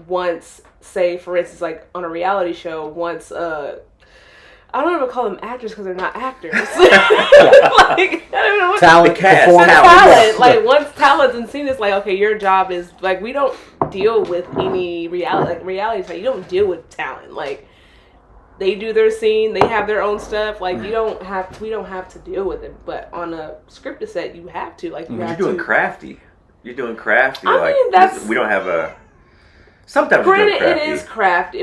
Once, say, for instance, like on a reality show, once I don't even call them actors because they're not actors. Like, I don't know what talent, talent. Like once talent's in scene, it's like, okay, your job is like, we don't deal with any reality. You don't deal with talent. Like they do their scene, they have their own stuff. Like we don't have to deal with it. But on a scripted set, you have to. Like you're doing crafty. You're doing crafty. I mean, that's we don't have a. Sometimes granted, it is craft.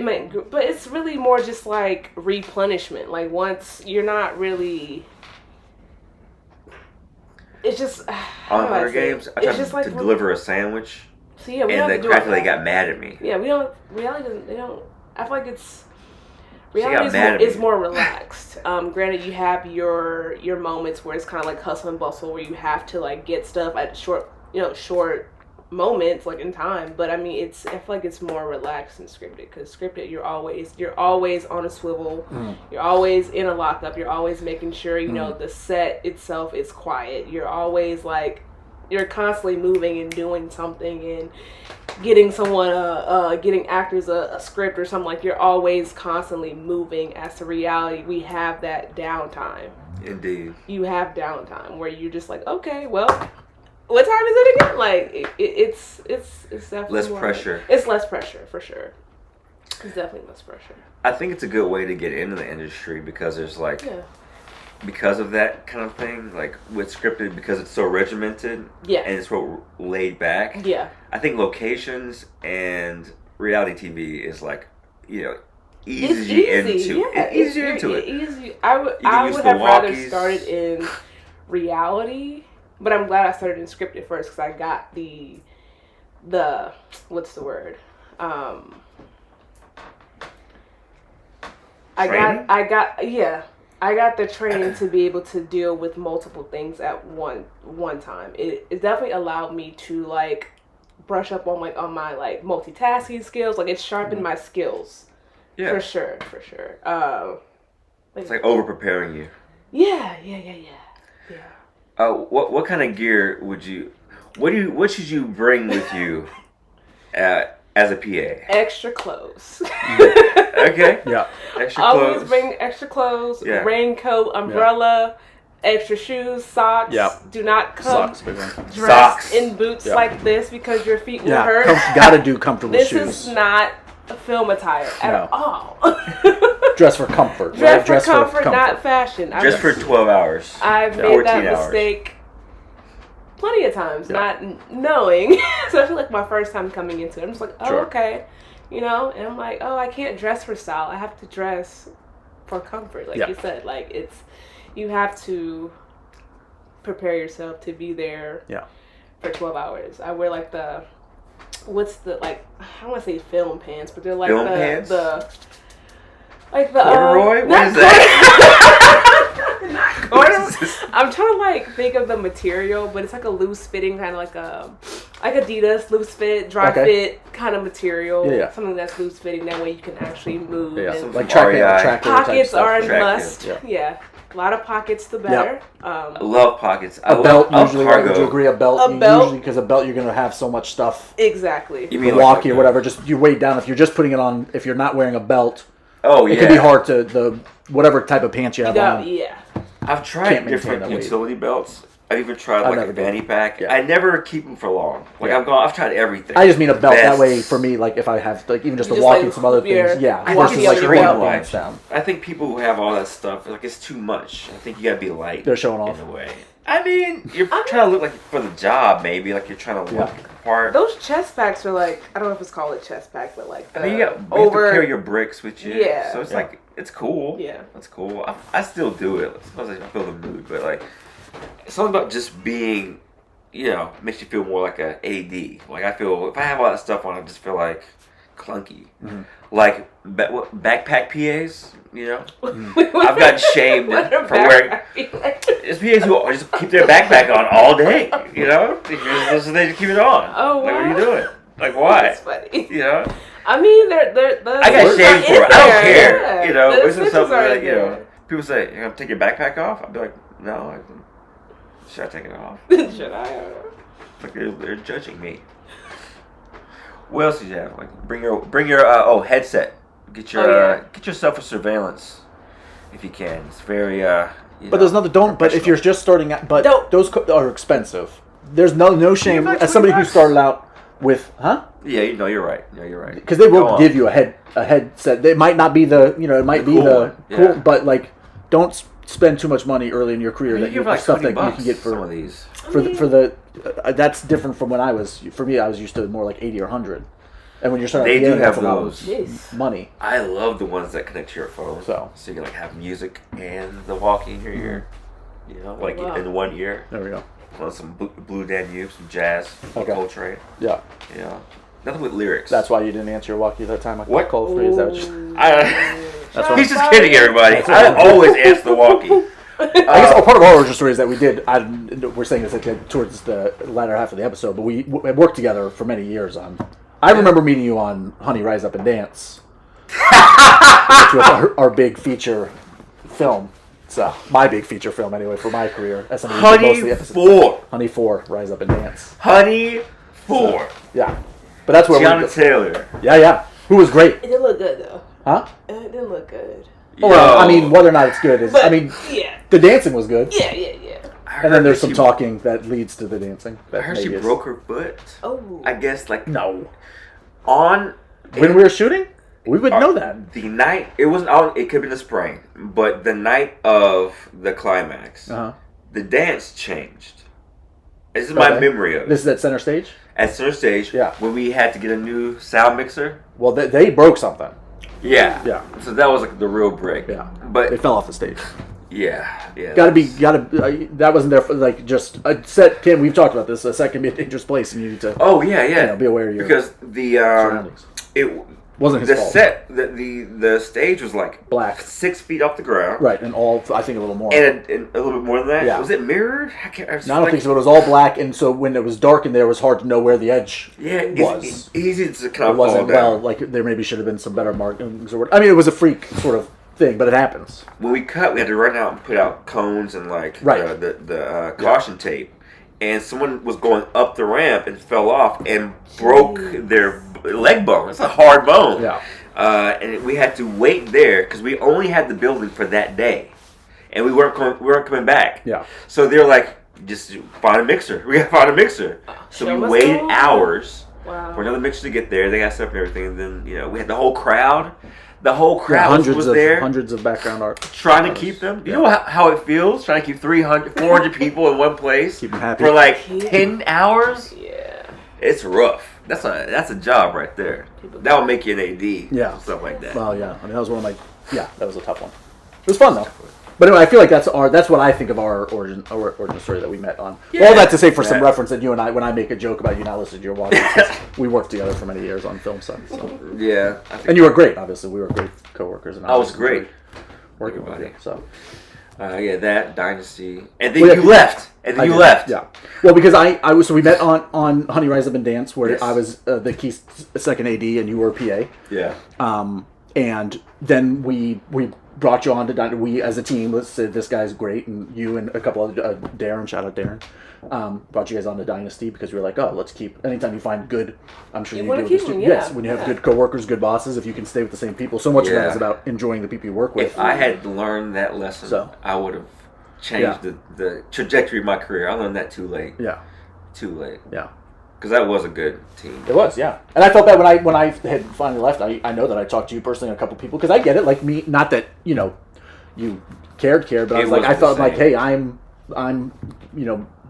But it's really more just like replenishment. Like once you're not really, it's just on Hunger Games. I tried to deliver a sandwich. So yeah, we and don't the crafty lady got mad at me. Yeah, we don't. Reality doesn't. They don't. I feel like it's. Reality is more relaxed. Granted, you have your moments where it's kind of like hustle and bustle, where you have to like get stuff at short moments like in time. But I mean, I feel like it's more relaxed than scripted because scripted you're always on a swivel. You're always in a lockup. You're always making sure the set itself is quiet. You're always like you're constantly moving and doing something and getting someone getting actors a script or something. Like you're always constantly moving. As to reality, we have that downtime. Indeed, you have downtime where you're just like, okay, well, what time is it again? Like it's definitely less pressure. It's less pressure for sure. It's definitely less pressure. I think it's a good way to get into the industry because there's like because of that kind of thing, like with scripted, because it's so regimented and it's so laid back. Yeah. I think locations and reality TV is like, easy into it. Easy. I would have rather started in reality, but I'm glad I started in scripted first because I got the what's the word? I got the training to be able to deal with multiple things at one time. It definitely allowed me to like brush up on my like multitasking skills. Like it sharpened my skills. Yeah. For sure. It's like over preparing you. Yeah. What kind of gear what should you bring with you as a PA? Extra clothes. Okay. Yeah. Extra clothes. Always bring extra clothes, raincoat, umbrella, extra shoes, socks. Yep. Do not come dressed in boots like this because your feet will hurt. Gotta do comfortable shoes. This is not a film attire at all. Dress for comfort. Dress for comfort, not fashion. Just for 12 hours. I've made that mistake plenty of times, not knowing. So I feel like my first time coming into it, I'm just like, okay. And I'm like, oh, I can't dress for style. I have to dress for comfort. Like you said, like you have to prepare yourself to be there for 12 hours. I wear like I don't want to say film pants, but they're like corduroy? What is that? I'm trying to like think of the material, but it's like a loose fitting kind of like Adidas loose fit, dry fit kind of material. Yeah. Something that's loose fitting. That way you can actually move. Yeah. And Like tracker pockets are a Attractive. must. Yeah. A lot of pockets, the better. I love pockets. A belt usually. cargo. Would you agree? A belt. Usually, because a belt you're gonna have so much stuff. Exactly. You mean Milwaukee or whatever? Just you weigh down. If you're just putting it on, if you're not wearing a belt, it can be hard to whatever type of pants you have on. Yeah. I've tried different utility belts. I've even tried I've like a never done fanny it. pack. Yeah. I never keep them for long. Like Yeah. I've tried everything. I just mean a belt. That way, Vests. for me, like if I have like even just You the just, walking, like, some other hoop your- things. Yeah, I versus think like it's your extreme dance down. I think people who have all that stuff, like it's too much. I think you gotta be light. They're showing off. in a way. I mean, you're trying to look like for the job, maybe like you're trying to look Yeah. the part. Those chest packs are like, I don't know if it's called a chest pack, but like I mean, you have to carry your bricks with you. Yeah. So it's Yeah. like it's cool. Yeah. It's cool. I still do it. I suppose I feel the mood, but like it's something about just being, makes you feel more like a AD. Like I feel if I have all that stuff on, I just feel like clunky. Mm-hmm. Like backpack PAs. I've gotten shamed for wearing. It's PAs who just keep their backpack on all day. So they just keep it on. Oh, Like, what are wow. you doing? Like why? That's funny. I I mean, they're got shamed for it. I don't care. Yeah. This The is essentials something are that there. people say, "You're gonna take your backpack off." I'd be like, "No, should I take it off?" Should I? Like they're judging me. What else did you have? Like bring your headset. Get yourself a surveillance if you can. It's very But there's another don't. But if you're just starting out, but Don't. those are expensive. There's no shame like as somebody who $20. started out with, Yeah, you're right. No, you're right. because they Go will on. give you a headset. It might not be it might be cool the one, cool, yeah. but like don't spend too much money early in your career. You That give like stuff $20 that you can get some for of these. that's different from when I was. For me, I was used to more like 80 or 100. And when you're starting, They at the do end, have that's a lot of those. Jeez. money. I love the ones that connect to your phone. So you can like have music and the walkie in your ear. Like wow. in one ear. There we go. Some Blue Danube, some jazz, Okay. Coltrane. Yeah, Nothing with lyrics. that's why you didn't answer your walkie that time. I What? called for you. Is that just, That's why- He's just kidding, everybody. That's I right. always answer the walkie. I guess part of our origin story is that we did. We're saying this towards the latter half of the episode, but we worked together for many years on. I remember meeting you on Honey, Rise Up and Dance, which was our big feature film. So my big feature film, anyway, for my career. As somebody who did most of the Honey episodes. 4. Honey 4, Rise Up and Dance. Honey 4. Yeah, but that's where Tiana Taylor. Yeah, who was great, It didn't look good though. huh? It didn't look good. Well, I Yo. mean, whether or not it's good is. But I mean, yeah, the dancing was good, yeah. I and then heard there's that some talking that leads to the dancing. I That heard she maybe is- broke her foot. Oh, I guess like No. on When we were shooting, we would know that. the night it wasn't on. It could be the spring, but the night of the climax, Uh-huh. the dance changed. This is my Okay. memory of it. This is at center stage? At center stage, Yeah. when we had to get a new sound mixer. Well, they broke something. Yeah. Yeah. So that was like the real break. Yeah. But They fell off the stage. yeah. That wasn't there for, like, just a set. Tim, we've talked about this. A set can be a dangerous place, and you need to Oh yeah. be aware of your because the surroundings. it Wasn't his the fault. set the stage was like Black. 6 feet off the ground. Right, and all, I think a little more. And a little bit more than that. Yeah. Was it mirrored? I can't. No, I don't think so. It was all black, and so when it was dark in there, it was hard to know where the edge Yeah, was. it's easy to kind It of wasn't fall down. well, like, there maybe should have been some better markings or what. I mean, it was a freak sort of thing, but it happens. When we cut, we had to run out and put out cones and like Right. the caution tape. And someone was going up the ramp and fell off and broke their leg bone. It's a hard bone. Yeah. And we had to wait there because we only had the building for that day, and we weren't coming back. Yeah. So they were like, just find a mixer. We got to find a mixer. So Show we us waited the- hours Wow. for another mixer to get there. They got stuff and everything. And then we had the whole crowd. The whole Yeah, crowd was there hundreds of background art. trying to keep them. Do you know how it feels trying to keep 400 people in one place Keep 'em happy. for like 10 hours? Yeah. It's rough. That's a job right there. That would make you an AD. Yeah. Stuff like that. Well, yeah. I mean, that was one of my. Yeah, that was a tough one. It was fun though. But anyway, I feel like that's what I think of our origin story that we met on. Yeah. All that to say, for some Yeah. reference, that you and I, when I make a joke about you not listening to your watch, we worked together for many years on film sets. So. Yeah. I think And you were great. Obviously, we were great coworkers. And I was great. working with you. Everybody. So. That Dynasty, and then Well, you yeah, left, and then I you did, left. Yeah. Well, because I was, so we met on Honey, Rise Up and Dance, where Yes. I was the key second AD and you were PA. Yeah. And then we brought you on to Dynasty. We, as a team, let's say this guy's great, and you and a couple other, Darren, shout out Darren, brought you guys on to Dynasty because we were like, oh, let's keep, anytime you find good, I'm sure You you wanna do with keep this too. them, yeah, Yes, when you have yeah. good coworkers, good bosses, if you can stay with the same people. So much of that Yeah. is about enjoying the people you work with. If I had learned that lesson, So. I would have changed the trajectory of my career. I learned that too late. Yeah. Too late. Yeah. Because that was a good team. It was, yeah. And I felt that when I had finally left, I know that I talked to you personally and a couple people, because I get it. Like me, not that, you cared, but I was like, I felt like, hey, I'm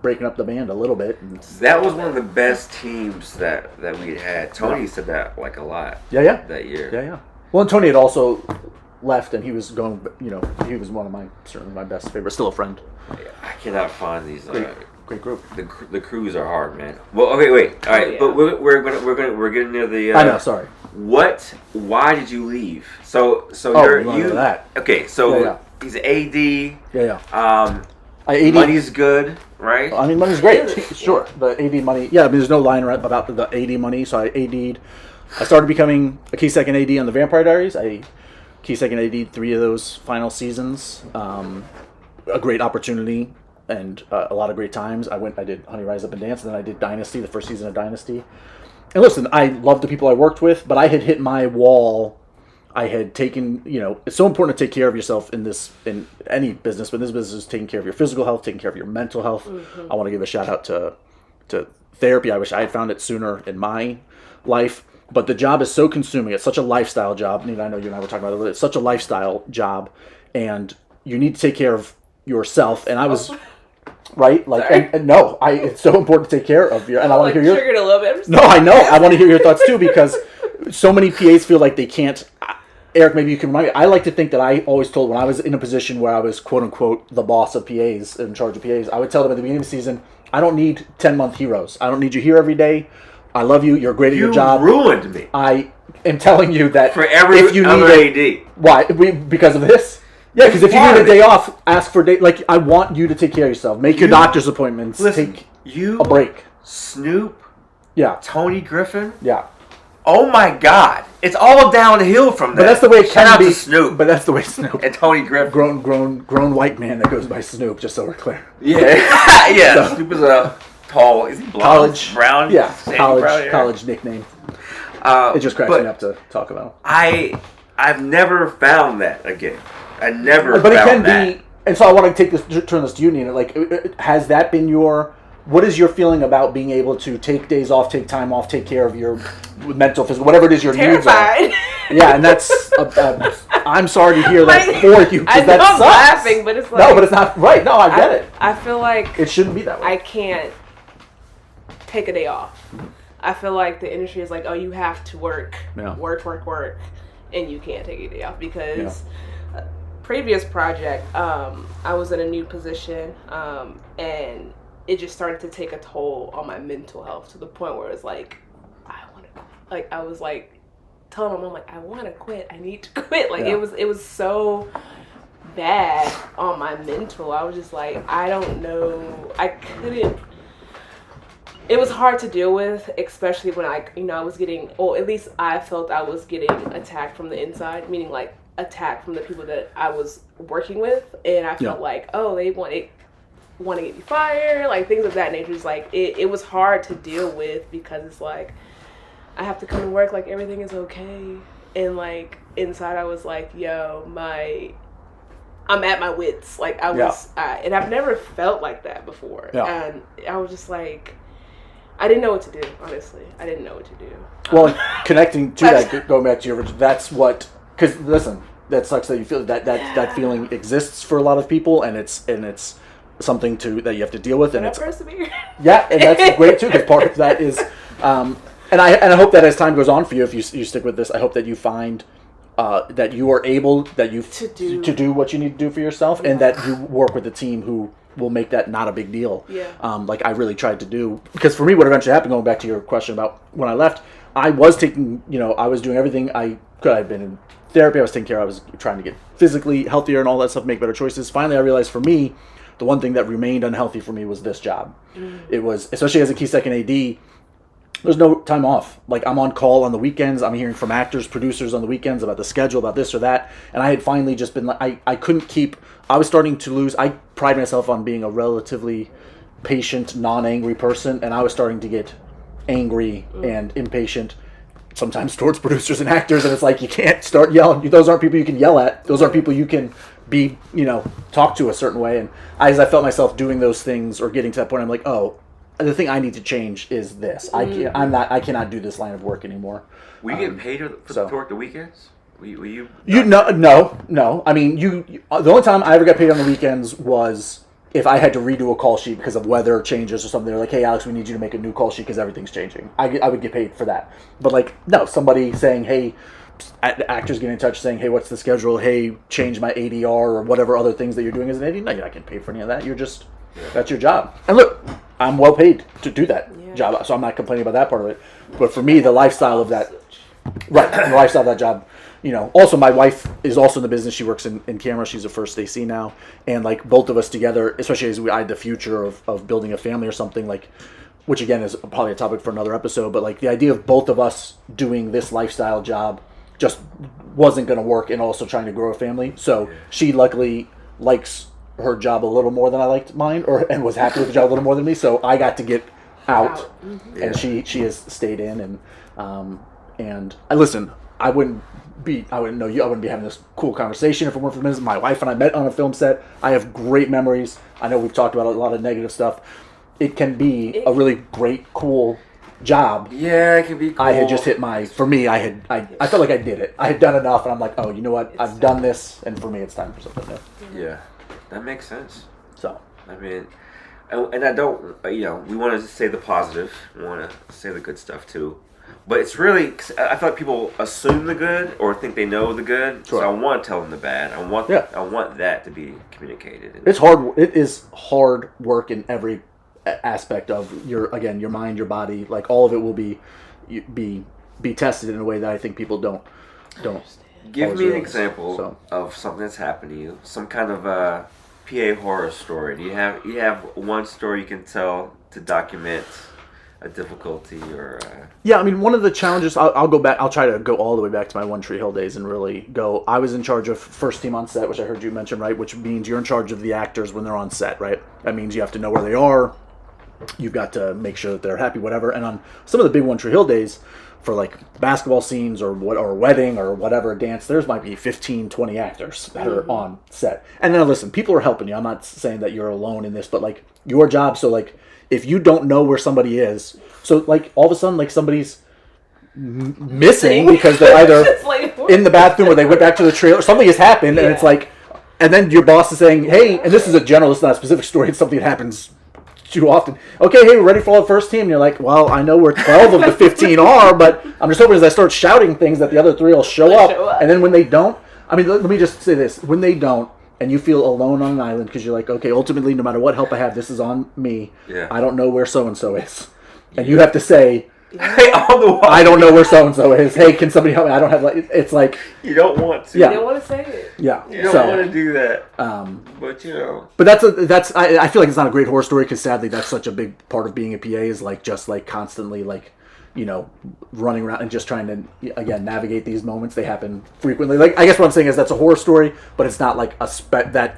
breaking up the band a little bit. And that was one of the best teams that we had. Tony said that like a lot. Yeah. That year. Yeah. Well, and Tony had also left, and he was going. He was certainly my best favorite. Still a friend. I cannot find these. Great group. The crews are hard, man. Well, okay, wait. All right, but we're getting near the. I know. Sorry. Why did you leave? So you that. Okay, so he's AD. Yeah. AD money's good, right? I mean, money's great. Sure, the AD money. Yeah, I mean, there's no line about the AD money. So I AD'd. I started becoming a key second AD on the Vampire Diaries. I key second AD'd 3 of those final seasons. A great opportunity and a lot of great times. I did Honey Rise Up and Dance, and then I did Dynasty, the first season of Dynasty. And listen, I love the people I worked with, but I had hit my wall. I had taken, it's so important to take care of yourself in any business, but this business is taking care of your physical health, taking care of your mental health. Mm-hmm. I want to give a shout out to therapy. I wish I had found it sooner in my life, but the job is so consuming. It's such a lifestyle job. Nina, I know you and I were talking about it. It's such a lifestyle job, and you need to take care of yourself. And I was right, like, and no, it's so important to take care of your. And I want to hear your. Triggered a little bit. No, I know. I want to hear your thoughts too, because so many PAs feel like they can't. Eric, maybe you can remind me. I like to think that I always told, when I was in a position where I was, quote unquote, the boss of PAs, in charge of PAs, I would tell them at the beginning of the season, I don't need 10-month heroes. I don't need you here every day. I love you. You're great at your job. You ruined me. I am telling you that for every if you need AD. Why? Because of this? Yeah, because if you need a day off, ask for a day. Like, I want you to take care of yourself. Make your doctor's appointments. Listen, take a break. Snoop. Yeah. Tony Griffin. Yeah. Oh my God! It's all downhill from there. But that's the way it can be. To Snoop. But that's the way Snoop and Tony Griffin, grown white man that goes by Snoop. Just so we're clear. Yeah, yeah. So, Snoop is a tall. Is he blonde? Brown. Yeah, college nickname. It just cracks me up to talk about. I've never found that again. I never. But found it can be, and so I want to turn this to you, Nina. Like, has that been your? What is your feeling about being able to take days off, take time off, take care of your mental, physical, whatever it is your needs are? Yeah, and that's. I'm sorry to hear that for you. I know that I'm sucks. laughing, but it's like no, but it's not right. No, I get it. I feel like it shouldn't be that way. I can't take a day off. I feel like the industry is like, oh, you have to work, work, and you can't take a day off because. Previous project, I was in a new position, and it just started to take a toll on my mental health to the point where it's like, I was like telling my mom, like, I want to quit. I need to quit. Like, it was so bad on my mental. I was just like, I don't know. I couldn't. It was hard to deal with, especially when I was getting, or at least I felt I was getting attacked from the inside, meaning like attack from the people that I was working with, and I felt like, oh, they want to get me fired, like things of that nature. It's like it was hard to deal with because it's like I have to come to work like everything is okay, and like inside I was like, yo, I'm at my wits. Like I was, and I've never felt like that before, and I was just like, I didn't know what to do. Honestly, I didn't know what to do. Well, connecting to that, going back to your original, that's what. Because listen, that sucks that you feel that feeling exists for a lot of people, and it's something that you have to deal with, and it's persevere. Yeah, and that's great too, because part of that is, and I hope that as time goes on for you, if you stick with this, I hope that you find that you are able to do what you need to do for yourself, and that you work with a team who will make that not a big deal. Yeah. Like I really tried to do, because for me, what eventually happened, going back to your question about when I left, I was taking, I was doing everything I could. I've been in therapy, I was taking care of, I was trying to get physically healthier and all that stuff, make better choices. Finally, I realized for me, the one thing that remained unhealthy for me was this job. It was, especially as a key second AD, there's no time off. Like, I'm on call on the weekends, I'm hearing from actors, producers on the weekends about the schedule, about this or that, and I had finally just been like, I couldn't keep, I was starting to lose, I pride myself on being a relatively patient, non-angry person, and I was starting to get angry and impatient. sometimes towards producers and actors, and it's like you can't start yelling. Those aren't people you can yell at. Those aren't people you can be, talk to a certain way. And as I felt myself doing those things or getting to that point, I'm like, oh, the thing I need to change is this. I cannot do this line of work anymore. Were you getting paid to work the weekends? Were you? No. I mean, the only time I ever got paid on the weekends was if I had to redo a call sheet because of weather changes or something. They're like, hey, Alex, we need you to make a new call sheet because everything's changing. I would get paid for that. But like, no, somebody saying, hey, actors getting in touch saying, hey, what's the schedule? Hey, change my ADR or whatever other things that you're doing as an AD. No, you're not getting paid for any of that. You're just, that's your job. And look, I'm well paid to do that job, so I'm not complaining about that part of it. But for me, the lifestyle of that, the lifestyle of that job, also my wife is also in the business. She works in camera. She's a first AC now. And like both of us together, especially as we eyed the future of building a family or something, like, which again is probably a topic for another episode, but like the idea of both of us doing this lifestyle job just wasn't going to work, and also trying to grow a family. So she luckily likes her job a little more than I liked mine, and was happy with the job a little more than me. So I got to get out, and she has stayed in, and I listen. I wouldn't be having this cool conversation if it weren't for the business. My wife and I met on a film set. I have great memories. I know we've talked about a lot of negative stuff. It can be a really great, cool job. Yeah, it can be cool. I had just hit I felt like I did it. I had done enough, and I'm like, oh, you know what? I've done this, and for me, it's time for something new. Yeah, that makes sense. So, I mean, and I don't, we want to say the positive. We want to say the good stuff, too. But it's really, I feel like people assume the good or think they know the good. Sure. So I want to tell them the bad. I want that to be communicated. It's hard. It is hard work in every aspect of your mind, your body. Like all of it will be tested in a way that I think people don't. Give me an example of something that's happened to you. Some kind of PA horror story. Do you have one story you can tell to document a difficulty or? Yeah, I mean, one of the challenges. I'll go back. I'll try to go all the way back to my One Tree Hill days and really go. I was in charge of first team on set, which I heard you mention, right? Which means you're in charge of the actors when they're on set, right? That means you have to know where they are. You've got to make sure that they're happy, whatever. And on some of the big One Tree Hill days, for like basketball scenes or a wedding or whatever, dance, there's might be 15, 20 actors that are on set. And now listen, people are helping you. I'm not saying that you're alone in this, but like your job. So like if you don't know where somebody is, so like all of a sudden like somebody's missing because they're either in the bathroom or they went back to the trailer. Something has happened, and it's like, and then your boss is saying, hey, and this is a general, it's not a specific story, it's something that happens too often. Okay, hey, we're ready for the first team. And you're like, well, I know where 12 of the 15 are, but I'm just hoping as I start shouting things that the other 3 will show up. And then when they don't, I mean, let me just say this. When they don't, and you feel alone on an island because you're like, okay, ultimately, no matter what help I have, this is on me. Yeah. I don't know where so-and-so is. And you have to say, hey, I don't know where so-and-so is. Hey, can somebody help me? I don't have, it's like... You don't want to. Yeah. You don't want to say it. Yeah. You don't want to do that. But, But I feel like it's not a great horror story because sadly that's such a big part of being a PA is like just like constantly like, running around and just trying to, again, navigate these moments. They happen frequently. Like, I guess what I'm saying is that's a horror story, but it's not like a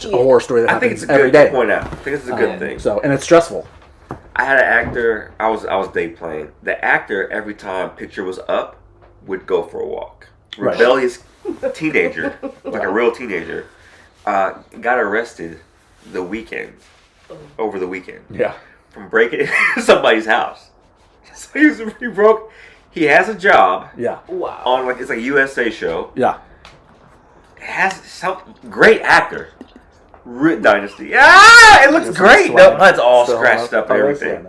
horror story that happens every day. I think it's a good point out. I think it's a good thing. So, and it's stressful. I had an actor. I was day playing. The actor every time picture was up would go for a walk. Rebellious teenager, like a real teenager, got arrested over the weekend. Yeah, from breaking into somebody's house. So he broke. He has a job. Yeah. Wow. On it's like a USA show. Yeah. Has some great actor. Dynasty. Yeah, it looks great. No, it's all scratched up and everything.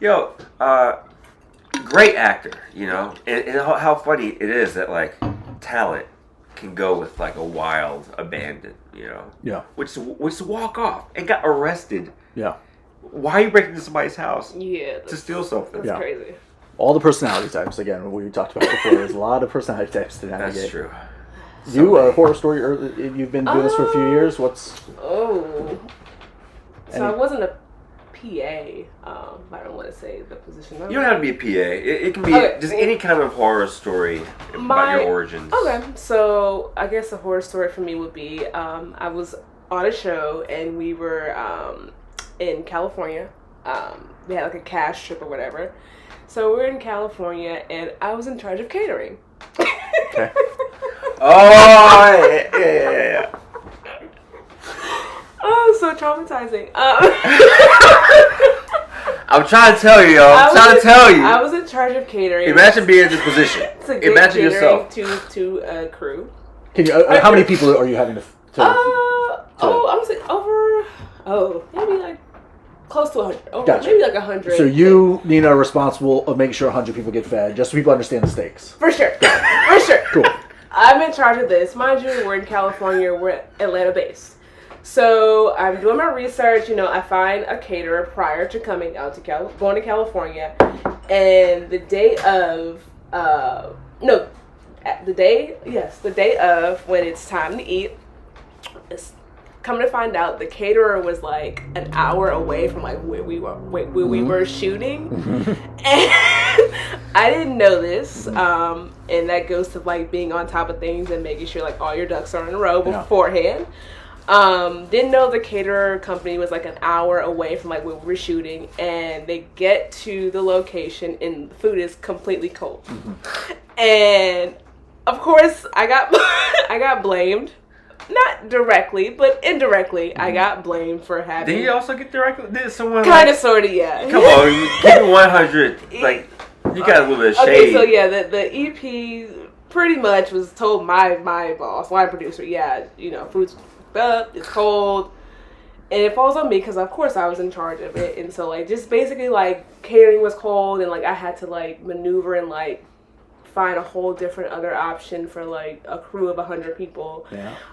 Yo, great actor, and how funny it is that like talent can go with like a wild abandon, Yeah. Which walk off and got arrested. Yeah. Why are you breaking into somebody's house? Yeah. To steal something. That's crazy. All the personality types again. We talked about before. There's a lot of personality types to navigate. That's true. You a horror story? You've been doing this for a few years. So I wasn't a PA. I don't want to say the position. You don't have to be a PA. It can be just any kind of horror story about your origins. Okay, so I guess a horror story for me would be I was on a show and we were in California. They had like a cash trip or whatever. So we're in California, and I was in charge of catering. Okay. Oh, yeah. Oh, so traumatizing. I'm trying to tell you, yo. I'm trying to tell you. I was in charge of catering. Imagine being in this position. Imagine yourself. To a crew. Can you? How many people are you having to I'm saying maybe like close to 100. Gotcha. Maybe like 100. So you, Nina, are responsible of making sure 100 people get fed, just so people understand the stakes. For sure. For sure. Cool. I'm in charge of this. Mind you, we're in California. We're Atlanta based. So I'm doing my research. I find a caterer prior to coming out to going to California, and the day of the day of when it's time to eat, come to find out the caterer was like an hour away from like where we were shooting. And I didn't know this, and that goes to like being on top of things and making sure like all your ducks are in a row beforehand. Didn't know the caterer company was like an hour away from like where we were shooting, and they get to the location and the food is completely cold. And of course I got blamed. Not directly, but indirectly, I got blamed for having. Did you also get directly? Did someone kind of, sort of, yeah. Come on, give me 100. Like you got a little bit of shade. Okay, so yeah, the EP pretty much was told my boss, my producer, food's up, it's cold, and it falls on me because of course I was in charge of it, and so like just basically like catering was cold, and like I had to like maneuver and like find a whole different other option for like a crew of 100 people.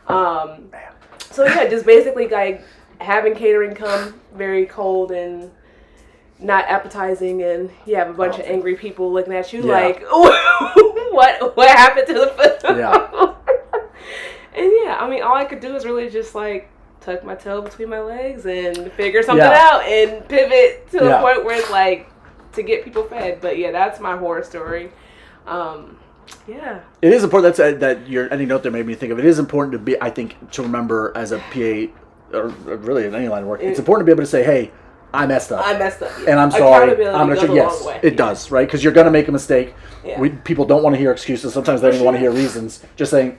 So yeah, just basically like having catering come very cold and not appetizing, and you have a bunch of angry people looking at you like, what happened to the food? And yeah, I mean, all I could do is really just like tuck my tail between my legs and figure something out and pivot to the point where it's like to get people fed. But yeah, that's my horror story. It is important that your any note there made me think of. It is important to be, I think, to remember as a PA, or really in any line of work, it's important to be able to say, hey, I messed up. And I'm sorry. I'm going to say, yes, it does, right? Because you're going to make a mistake. People don't want to hear excuses. Sometimes they don't even want to hear reasons. Just saying,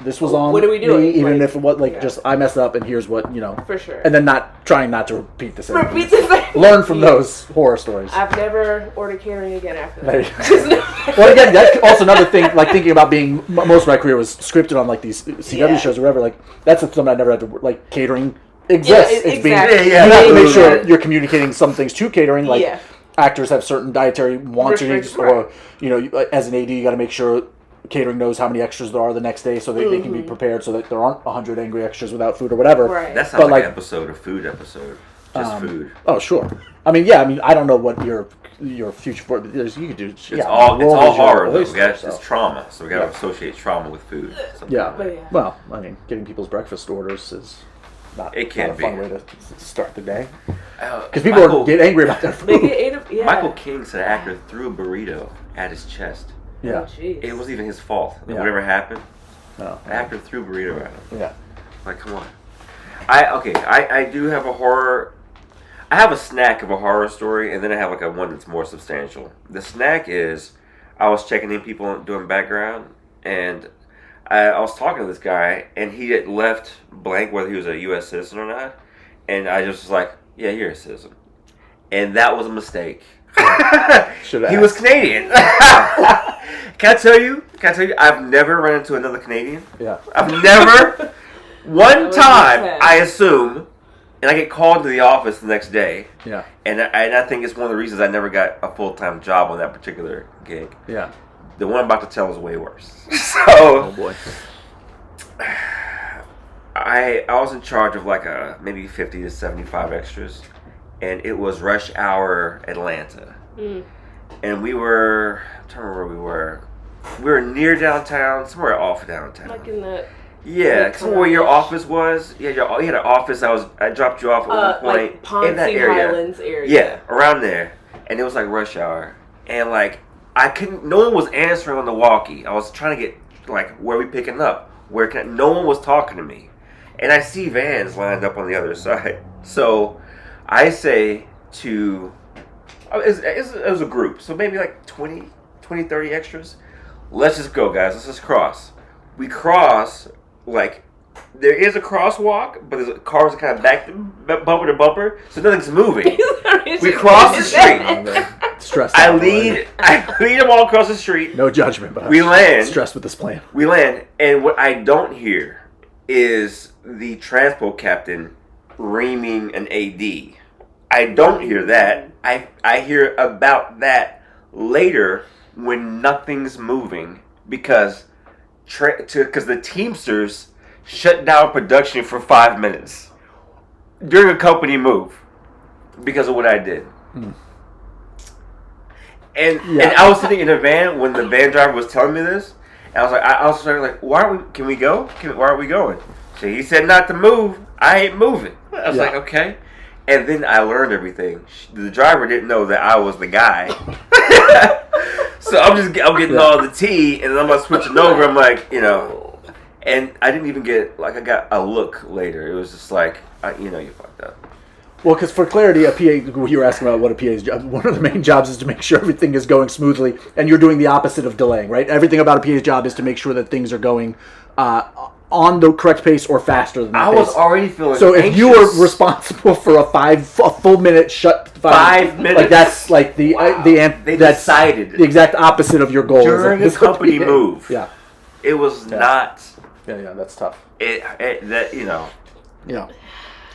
this was on what are we doing? Me, even if it was just I messed up, and here's what For sure. And then trying not to repeat the same. Learn from those horror stories. I've never ordered catering again after that. Well, again, that's also another thing. Like thinking about being, most of my career was scripted on like these CW shows or whatever. Like that's something I never had to like. Catering exists. It's being you have to make sure you're communicating some things to catering. Like actors have certain dietary wants or needs, or as an AD, you got to make sure catering knows how many extras there are the next day, so they can be prepared, so that there aren't 100 angry extras without food or whatever. Right. That sounds like an episode of Food episode. Just food. Oh, sure. I mean, I don't know what your future for. You could do. It's all horror. Though. It's trauma, so we got to associate trauma with food. Well, I mean, getting people's breakfast orders is not a fun way to start the day. Because people get angry about their food. Michael King said an actor threw a burrito at his chest. Yeah. It wasn't even his fault. Whatever happened, the actor threw a burrito at him. Yeah. Like, come on. I do have a horror. I have a snack of a horror story, and then I have like a one that's more substantial. The snack is, I was checking in people doing background, and I was talking to this guy, and he had left blank whether he was a U.S. citizen or not, and I just was like, yeah, you're a citizen. And that was a mistake. He was Canadian. Can I tell you? I've never run into another Canadian. Yeah. I've never. One time, I assume, and I get called to the office the next day. Yeah. And I think it's one of the reasons I never got a full-time job on that particular gig. Yeah. The one I'm about to tell is way worse. Oh boy. I was in charge of like maybe 50 to 75 extras, and it was rush hour Atlanta. And we were, I'm trying to remember where we were. We were near downtown, somewhere off of downtown. Like in the... Yeah, somewhere where your office was. Yeah, you had an office. I dropped you off at one point like in that area. Highlands area. Yeah, around there. And it was like rush hour. And like, no one was answering on the walkie. I was trying to get, like, where we picking up? No one was talking to me. And I see vans lined up on the other side. So I say, to. It was a group, so maybe like 20, 30 extras. Let's just go, guys. Let's just cross. We cross, like, there is a crosswalk, but there's cars that kind of back bumper to bumper, so nothing's moving. We cross the street. Stressed I out, lead them all across the street. No judgment, but We land. stressed with this plan. We land, and what I don't hear is the transport captain reaming an AD. I don't hear that. I hear about that later when nothing's moving because the Teamsters shut down production for 5 minutes during a company move because of what I did. And I was sitting in a van when the van driver was telling me this, and I was like, I was starting like, why aren't we? Can we go? Why aren't we going? So he said not to move. I ain't moving. I was like, okay. And then I learned everything. The driver didn't know that I was the guy. So I'm getting all the tea, and then I'm switching over. I'm like, and I didn't even get, like, I got a look later. It was just like, you fucked up. Well, because for clarity, a PA, you were asking about what a PA's job. One of the main jobs is to make sure everything is going smoothly, and you're doing the opposite of delaying, right? Everything about a PA's job is to make sure that things are going on the correct pace or faster than that I was already feeling So if anxious. you were responsible for a full minute shut, 5 minutes, like that's like they decided the exact opposite of your goal during a company move. Yeah, it was not. Yeah, that's tough. Yeah.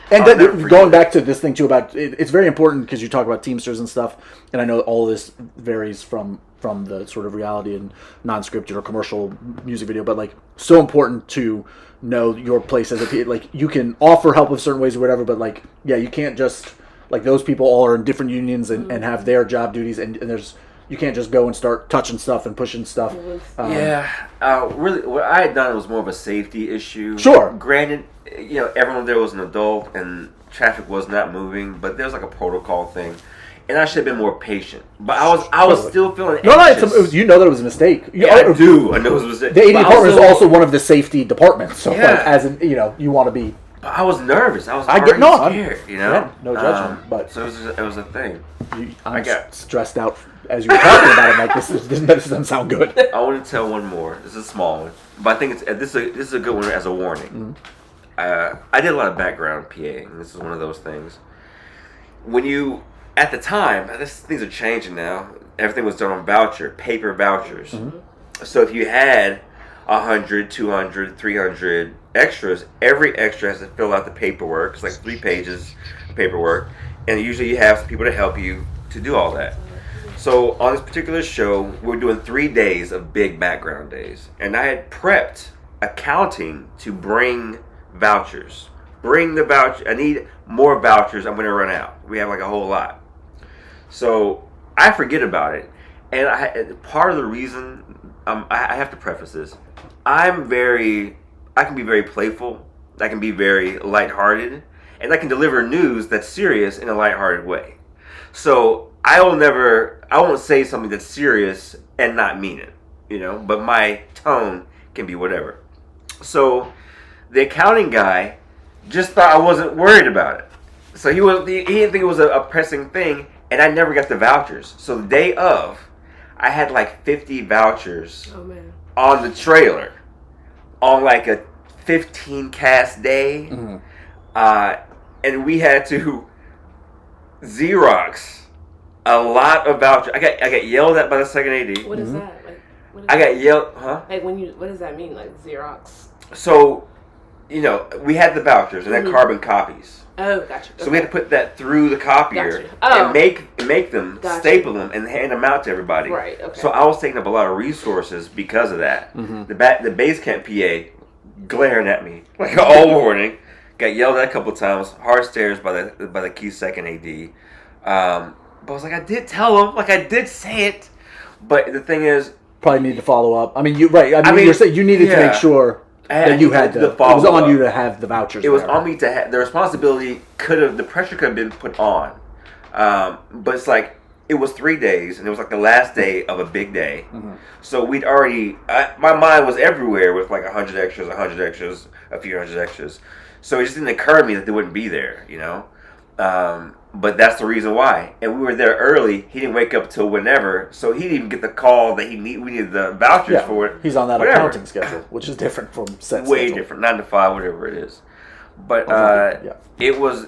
And then going back to this thing too about it's very important because you talk about Teamsters and stuff, and I know all this varies from the sort of reality and non-scripted or commercial music video, but like so important to know your place as a PA. Like you can offer help in certain ways or whatever, but like you can't just like those people all are in different unions and have their job duties, and there's you can't just go and start touching stuff and pushing stuff. Really, what I had done was more of a safety issue. Sure. Granted, everyone there was an adult and traffic was not moving, but there was like a protocol thing, and I should have been more patient. But I was still feeling anxious. No, you know that it was a mistake. I do. I know it was a mistake. The AD department is also one of the safety departments, so like as in you want to be. I was nervous. I was scared. No judgment, but so it was a thing. I got stressed out as you were talking about it. I'm like, this doesn't sound good. I want to tell one more. This is a small one, but I think this is a good one as a warning. I did a lot of background PA-ing. This is one of those things. When you at the time, things are changing now. Everything was done on paper vouchers. So if you had 100, 200, 300 extras, every extra has to fill out the paperwork. It's like 3 pages of paperwork, and usually you have people to help you to do all that. So on this particular show, we're doing 3 days of big background days, and I had prepped accounting to bring vouchers. Bring the voucher. I need more vouchers. I'm going to run out. We have like a whole lot. So I forget about it, and part of the reason I have to preface this. I can be very playful. I can be very lighthearted, and I can deliver news that's serious in a lighthearted way. So I won't say something that's serious and not mean it, but my tone can be whatever. So the accounting guy just thought I wasn't worried about it. So he didn't think it was a pressing thing, and I never got the vouchers. So the day of, I had like 50 vouchers on the trailer on like a 15 cast day. And we had to Xerox a lot of vouchers. I got yelled at by the second AD. What is that? I got yelled, huh? Like what does that mean? Like Xerox? So, we had the vouchers and then carbon copies. Oh, gotcha. So we had to put that through the copier and make them, staple them, and hand them out to everybody. Right. Okay. So I was taking up a lot of resources because of that. The base camp PA glaring at me like all morning. Got yelled at a couple of times. Hard stares by the key second AD. But I was like, I did tell him, like I did say it. But the thing is, probably need to follow up. I mean, you're saying you needed to make sure that you had it was on you to have the vouchers. It was on me to have the responsibility. The pressure could have been put on, but it's like it was 3 days, and it was like the last day of a big day. So we'd already. My mind was everywhere with like 100 extras, a few hundred extras. So it just didn't occur to me that they wouldn't be there, But that's the reason why. And we were there early. He didn't wake up till whenever, so he didn't even get the call that we needed the vouchers for it. He's on that accounting schedule, which is different from set way schedule. different, 9 to 5, whatever it is. But Yeah. it was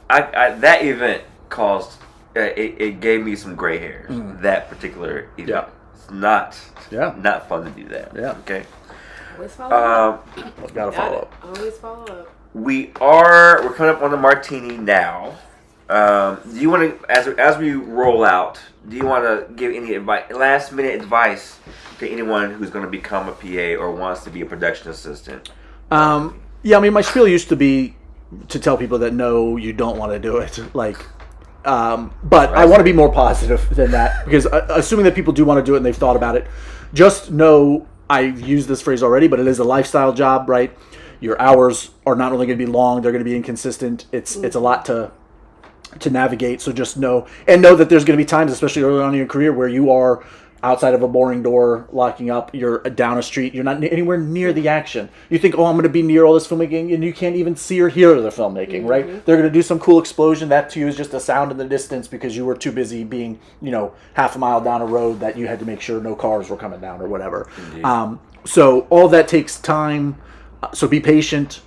that event caused it gave me some gray hairs. That particular event. Yeah. It's not fun to do that. Yeah. Okay. Always follow up. Gotta follow up. Always follow up. We're coming up on the martini now. Do you want to, as we roll out, do you want to give any last minute advice to anyone who's going to become a PA or wants to be a production assistant? Yeah, I mean, my spiel used to be to tell people that no, you don't want to do it. But I want to be more positive than that, because assuming that people do want to do it and they've thought about it, just know, I've used this phrase already, but it is a lifestyle job, right? Your hours are not only going to be long, they're going to be inconsistent. It's a lot to navigate. So just know that there's going to be times, especially early on in your career, where you are outside of a boring door, locking up, you're down a street, you're not anywhere near the action. You think, I'm going to be near all this filmmaking, and you can't even see or hear the filmmaking, right? They're going to do some cool explosion. That to you is just a sound in the distance because you were too busy being, half a mile down a road that you had to make sure no cars were coming down or whatever. So all that takes time. So be patient.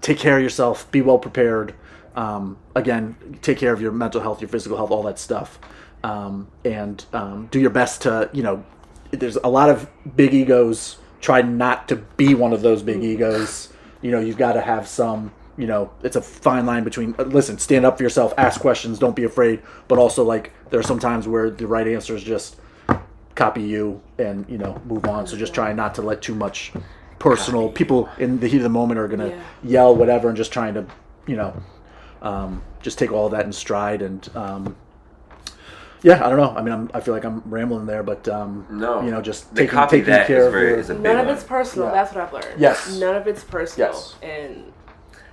Take care of yourself. Be well prepared. Again, take care of your mental health, your physical health, all that stuff. And do your best to, there's a lot of big egos. Try not to be one of those big egos. You've got to have some, it's a fine line between, listen, stand up for yourself, ask questions, don't be afraid. But also, there are some times where the right answer is just copy you and, move on. So just try not to let too much personal, people in the heat of the moment are going to yell whatever, and just trying to, just take all of that in stride. And I don't know. I mean, I feel like I'm rambling there, but no, just the taking care of it. None of it's personal. That's what I've learned. Yes. None of it's personal. Yes. And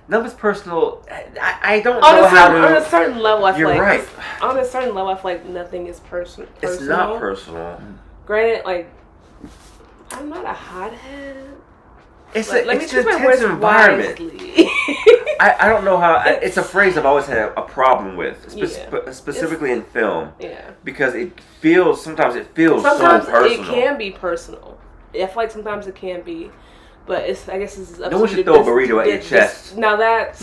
none of it's personal. I don't know how to. On a certain level, I feel You're like. right. On a certain level, I feel like nothing is personal. It's not personal. Granted, I'm not a hothead. It's Let me an choose my intense words environment. wisely. I don't know how. It's a phrase I've always had a problem with, specifically in film. Yeah. Because sometimes it feels sometimes so personal. It can be personal. I feel like sometimes it can be, but I guess this is up no to one you should to throw a burrito at your chest. Now that's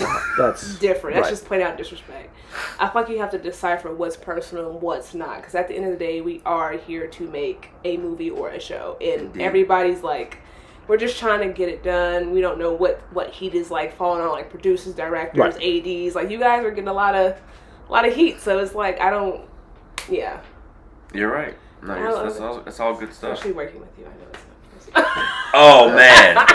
different. That's right. just plain out disrespect. I feel like you have to decipher what's personal and what's not, because at the end of the day, we are here to make a movie or a show, and Indeed. everybody's we're just trying to get it done. We don't know what heat is falling on producers, directors, Right. ADs. You guys are getting a lot of heat, so it's You're right. No, it's all good stuff. Especially working with you, I know it's not personal. Oh man,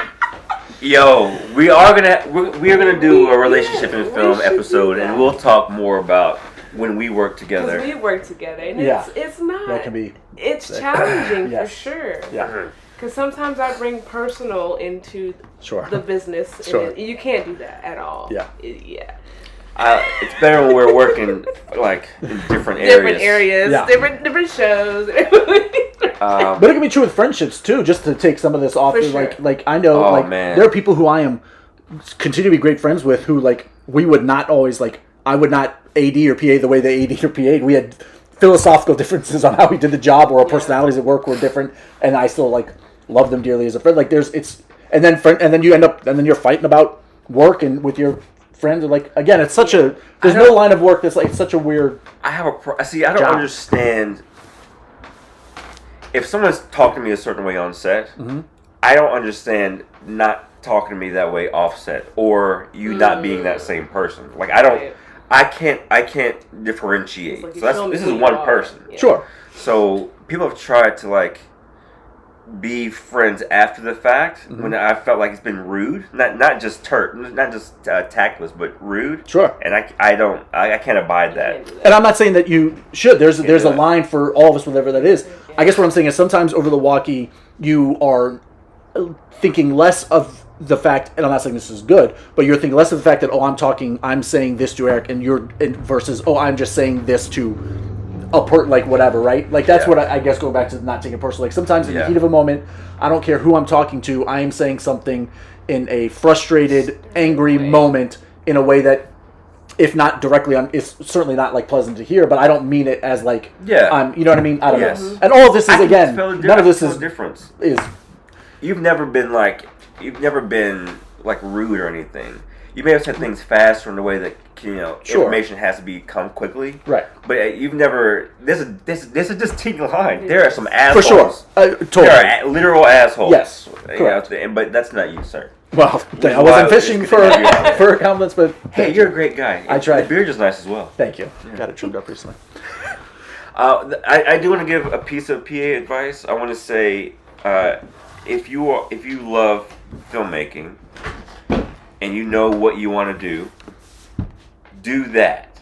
yo, we are gonna do a relationship in film episode, and we'll talk more about when we work together. Because we work together, and it's not. That can be. It's challenging Yes. for sure. Yeah. Because sometimes I bring personal into the business, Sure. and you can't do that at all. Yeah. It's better when we're working in different areas. Different areas, Yeah. different shows. But it can be true with friendships too. Just to take some of this off, For sure. I know, man. there are people who I am continue to be great friends with who we would not always I would not AD or PA the way they AD or PA'd. We had philosophical differences on how we did the job, or our personalities at work were different, and I still love them dearly as a friend. And then you're fighting about work and with your friends. Again, it's such there's no line of work that's it's such a weird. I have I don't understand. If someone's talking to me a certain way on set, I don't understand not talking to me that way off set, or you not being that same person. I can't differentiate. So this is one person. Yeah. Sure. So people have tried to be friends after the fact when I felt like it's been rude, not just tactless, but rude. Sure. And I can't abide that. And I'm not saying that you should. There's a line for all of us, whatever that is. I guess what I'm saying is sometimes over the walkie, you are thinking less of the fact, and I'm not saying this is good, but you're thinking less of the fact that I'm saying this to Eric, and versus I'm just saying this to a whatever, right? That's what I guess going back to not taking it personal. Sometimes in the heat of a moment, I don't care who I'm talking to, I am saying something in a frustrated, angry moment in a way that if not directly on, it's certainly not like pleasant to hear, but I don't mean it as like, Yeah. you know what I mean? I don't Yes. know. And all of this is, I can again, feel none of this feel is, the difference. is, You've never been like rude or anything. You may have said things faster in the way that information has to become quickly. Right. But you've never. This is just teaching the line. There are some assholes. for sure. Totally. There are literal assholes. Yes, Correct. But that's not you, sir. Well, is I wasn't why fishing it's for gonna be honest. for compliments, but Hey, you're a great guy. I tried. The beard is nice as well. thank you. Got it trimmed up recently. I do want to give a piece of PA advice. I want to say, if you love filmmaking and you know what you want to do that.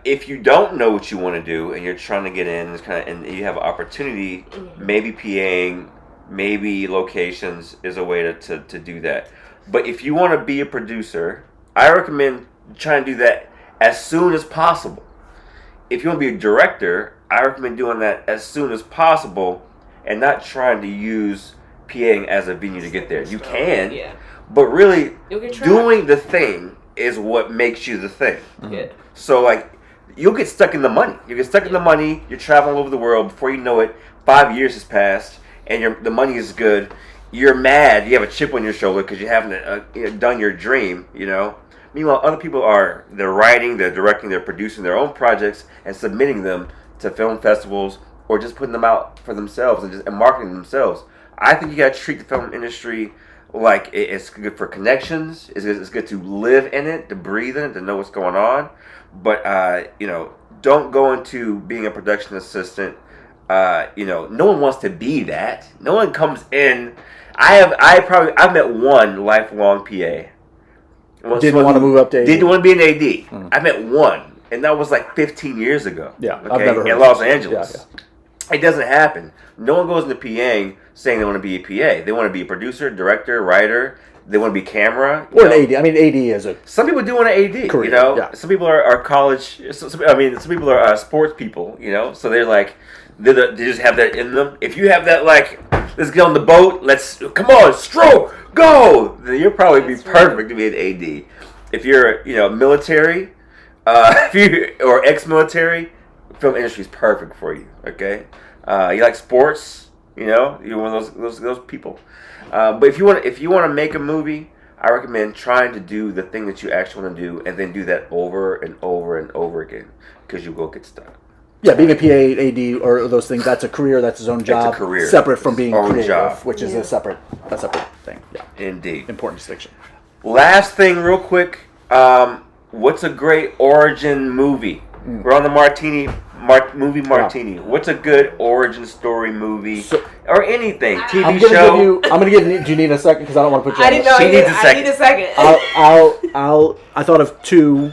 If you don't know what you want to do and you're trying to get in, and you have an opportunity, maybe PAing, maybe locations is a way to do that. But if you want to be a producer, I recommend trying to do that as soon as possible. If you want to be a director, I recommend doing that as soon as possible and not trying to use PAing as a venue to get there. You can, but really doing the thing is what makes you the thing. Yeah. So like, you'll get stuck in the money. You get stuck in the money. You're traveling all over the world. Before you know it, 5 years has passed, and the money is good. You're mad. You have a chip on your shoulder because you haven't done your dream. Meanwhile, other people they're writing, they're directing, they're producing their own projects and submitting them to film festivals or just putting them out for themselves and marketing themselves. I think you got to treat the film industry like it's good for connections. It's good to live in it, to breathe in it, to know what's going on. But don't go into being a production assistant. No one wants to be that. No one comes in. I've met one lifelong PA. Didn't want to move up to AD. Didn't want to be an AD. I met one, and that was like 15 years ago. Yeah, okay? I've never heard in of Los this. Angeles. Yeah. It doesn't happen. No one goes into PAing saying they want to be a PA. They want to be a producer, director, writer. They want to be camera. Or an AD. I mean, AD is a... Some people do want an AD, career, yeah. Some people are college... some people are sports people, So they're like... They just have that in them. If you have that, like, let's get on the boat, come on, stroke, go! Then you'll probably be perfect to be an AD. If you're, military, or ex-military, film industry is perfect for you, okay? You like sports, you're one of those people. But if you want to make a movie, I recommend trying to do the thing that you actually want to do, and then do that over and over and over again, because you will get stuck. Yeah, being a PA, AD, or those things, that's a career, that's his own job. It's a career. Separate from being Own creative, job. which is a separate thing. Yeah. Indeed. Important distinction. Last thing, real quick. What's a great origin movie? We're on the movie Martini. Wow. What's a good origin story movie? Or anything. TV I'm show? gonna give. Do you need a second? Because I don't want to put you. I didn't know. She needs a I need a second. I thought of two.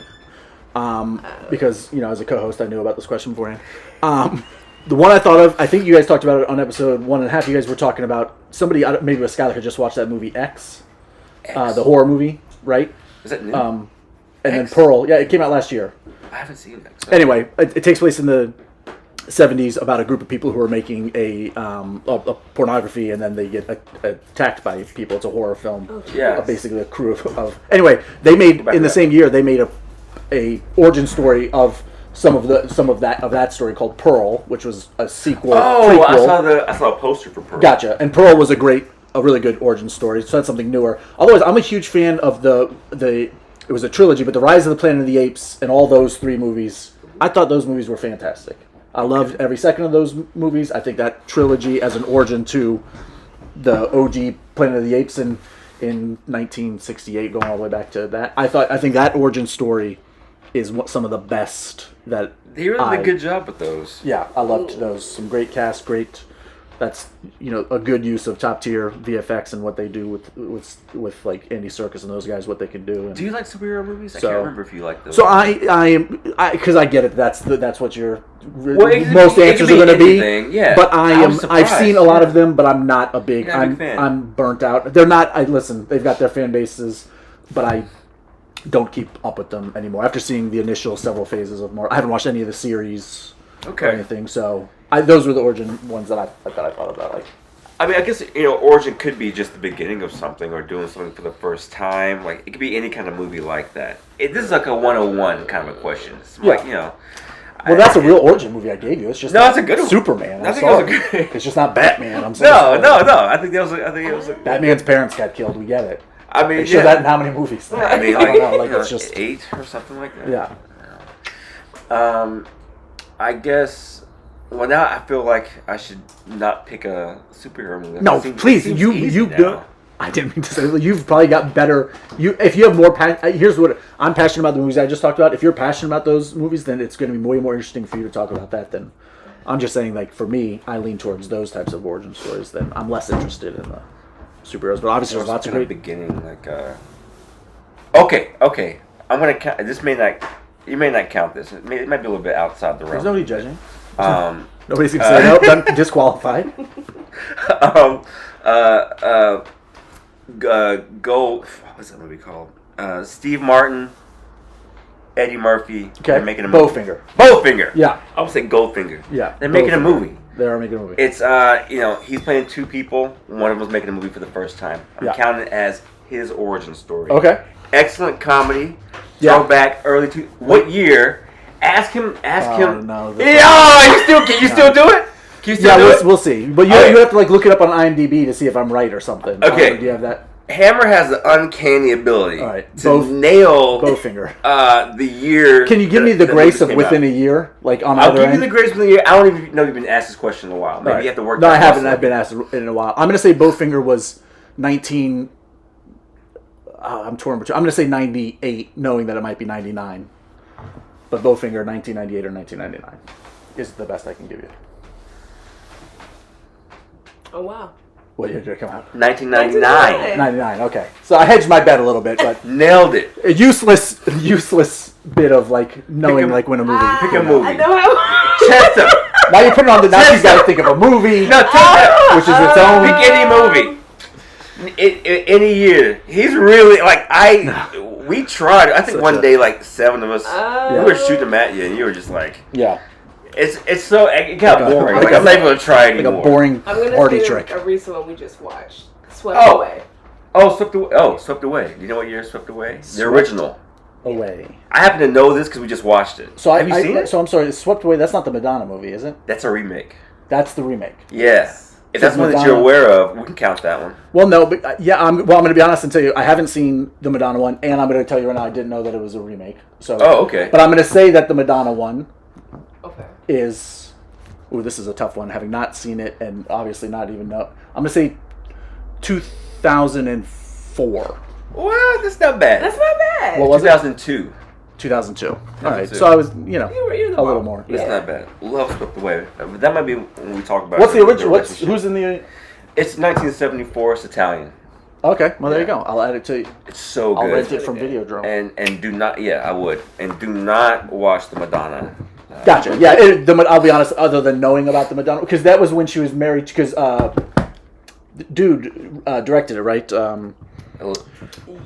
Because as a co-host, I knew about this question beforehand. The one I thought of, I think you guys talked about it on episode 1.5. You guys were talking about somebody, maybe with Skylar, could just watch that movie X. The horror movie, right? Is that new? And then Pearl. Yeah, it came out last year. I haven't seen X. Anyway, it takes place in the 70s about a group of people who are making a pornography, and then they get attacked by people. It's a horror film. Yeah. Basically a crew of. Anyway, they made in the same year. They made a origin story of some of that story called Pearl, which was a sequel. Oh, prequel. I saw a poster for Pearl. Gotcha. And Pearl was a really good origin story. So that's something newer. Otherwise, I'm a huge fan of it was a trilogy, but the Rise of the Planet of the Apes and all those 3 movies. I thought those movies were fantastic. I loved every second of those movies. I think that trilogy as an origin to the OG Planet of the Apes in 1968, going all the way back to that. I think that origin story is some of the best that They really did a good job with those. Yeah, I loved those. Some great cast, that's a good use of top tier VFX and what they do with like Andy Serkis and those guys, what they can do. And do you like superhero movies? I can't remember if you like those. So because I get it. That's what your most answers are going to be. Yeah, but I've seen a lot of them, but I'm not a big. fan. I'm burnt out. They're not. Listen. They've got their fan bases, but I don't keep up with them anymore. After seeing the initial several phases of Marvel, I haven't watched any of the series or anything. So those were the origin ones that I thought about. Like, I mean, I guess, origin could be just the beginning of something or doing something for the first time. Like, it could be any kind of movie like that. This is like a 101 kind of a question. It's like, well, that's a real origin movie I gave you. It's just it's a good one. Superman. I think it was a good. It's just not Batman. I'm sorry. No. I think it was. Batman's parents got killed. We get it. I mean, they show that in how many movies? I mean, I don't know. Like it's just 8 or something like that. Yeah. I guess. Well, now I feel like I should not pick a superhero movie. No, please, you do. I didn't mean to say that. You've probably got better. If you have more here's what I'm passionate about the movies I just talked about. If you're passionate about those movies, then it's going to be way more interesting for you to talk about that than. I'm just saying, like for me, I lean towards those types of origin stories. Then I'm less interested in the superheroes. But obviously, there's lots of great beginning. Like, okay. I'm gonna count. This may not. You may not count this. It might be a little bit outside the realm. There's nobody judging. Nobody's gonna say no. Done, disqualified. What's that movie called? Steve Martin, Eddie Murphy. Okay. They're making a movie. Bowfinger. Yeah. I would say Goldfinger. Yeah. They're making a movie. They are making a movie. It's he's playing 2 people. One of them's making a movie for the first time. I'm counting it as his origin story. Okay. Excellent comedy. Yeah. Throwback early to what year? Ask him. No. You still do it? Can you still do it? We'll see. But you have to like look it up on IMDb to see if I'm right or something. Okay. Do you have that? Hammer has the uncanny ability to nail Bowfinger. The year. Can you give me the grace of within a year, like on I'll either give end? you the grace within a year. I don't even know you've been asked this question in a while. Maybe you have to work. No, I haven't. I've been asked in a while. I'm gonna say Bowfinger was 19. I'm torn between. I'm gonna say 98, knowing that it might be 99. But Bowfinger, 1998 or 1999, is the best I can give you. Oh wow! What year did it come out? 1999. 99. Okay, so I hedged my bet a little bit, but nailed it. A useless bit of like knowing like when a movie. Pick a movie. I know how. Chester. Now you put it on the. Now you got to think of a movie. No, which is its own. Pick any movie. Any year. He's really we tried. I think one day, like 7 of us, we were shooting them at you, and you were just like, yeah. It got boring. I'm not even gonna try it anymore. Like a boring party trick. A recent one we just watched, Swept Away. Swept Away. Swept Away. Do you know what year Swept Away? The original. Away. I happen to know this because we just watched it. So have you seen it? So I'm sorry, Swept Away. That's not the Madonna movie, is it? That's a remake. That's the remake. Yeah. If that's one that you're aware of, we can count that one. Well, no, but I'm going to be honest and tell you, I haven't seen the Madonna one, and I'm going to tell you right now, I didn't know that it was a remake. So. Oh, okay. But I'm going to say that the Madonna one is. Ooh, this is a tough one. Having not seen it, and obviously not even know. I'm going to say 2004. Well, that's not bad. That's not bad. What was 2002. 2002. All right, so I was, you're a little more. It's not bad. Love Swept Away. That might be when we talk about. What's the original? Who's in the? It's 1974. It's Italian. Okay, well there you go. I'll add it to. It's so good. I'll rent it from Videodrome. And do not. Yeah, I would. And do not watch the Madonna. Gotcha. Yeah, I'll be honest. Other than knowing about the Madonna, because that was when she was married. Because dude directed it, right? I think it was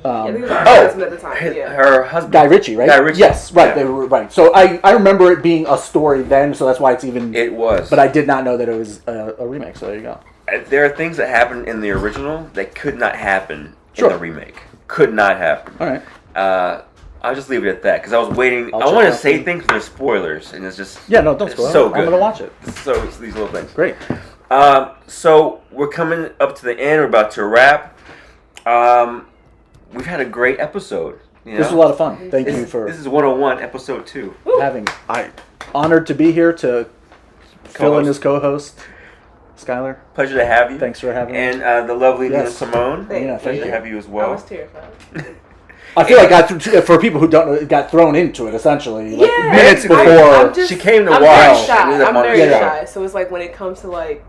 her husband at the time. Her husband, Guy Ritchie, right? Guy Ritchie. Yes, right. Yeah. They were right. So I remember it being a story then, so that's why it's even. It was, but I did not know that it was a remake. So there you go. There are things that happened in the original that could not happen in the remake. Could not happen. All right. I'll just leave it at that because I was waiting. I want to say things, but they're spoilers, and it's just don't spoil. So good. I'm gonna watch it. So it's these little things. Great. So we're coming up to the end. We're about to wrap. We've had a great episode. This was a lot of fun. Thank you for. This is 101, episode 2. Honored to be here to fill in as co-host. Skylar. Pleasure to have you. Thanks for having me. And the lovely Nina Simone. Thank you. Pleasure to have you as well. I was terrified. I feel like for people who don't know, it got thrown into it essentially. Like minutes before. She came to watch. I'm very shy. So it's like when it comes to like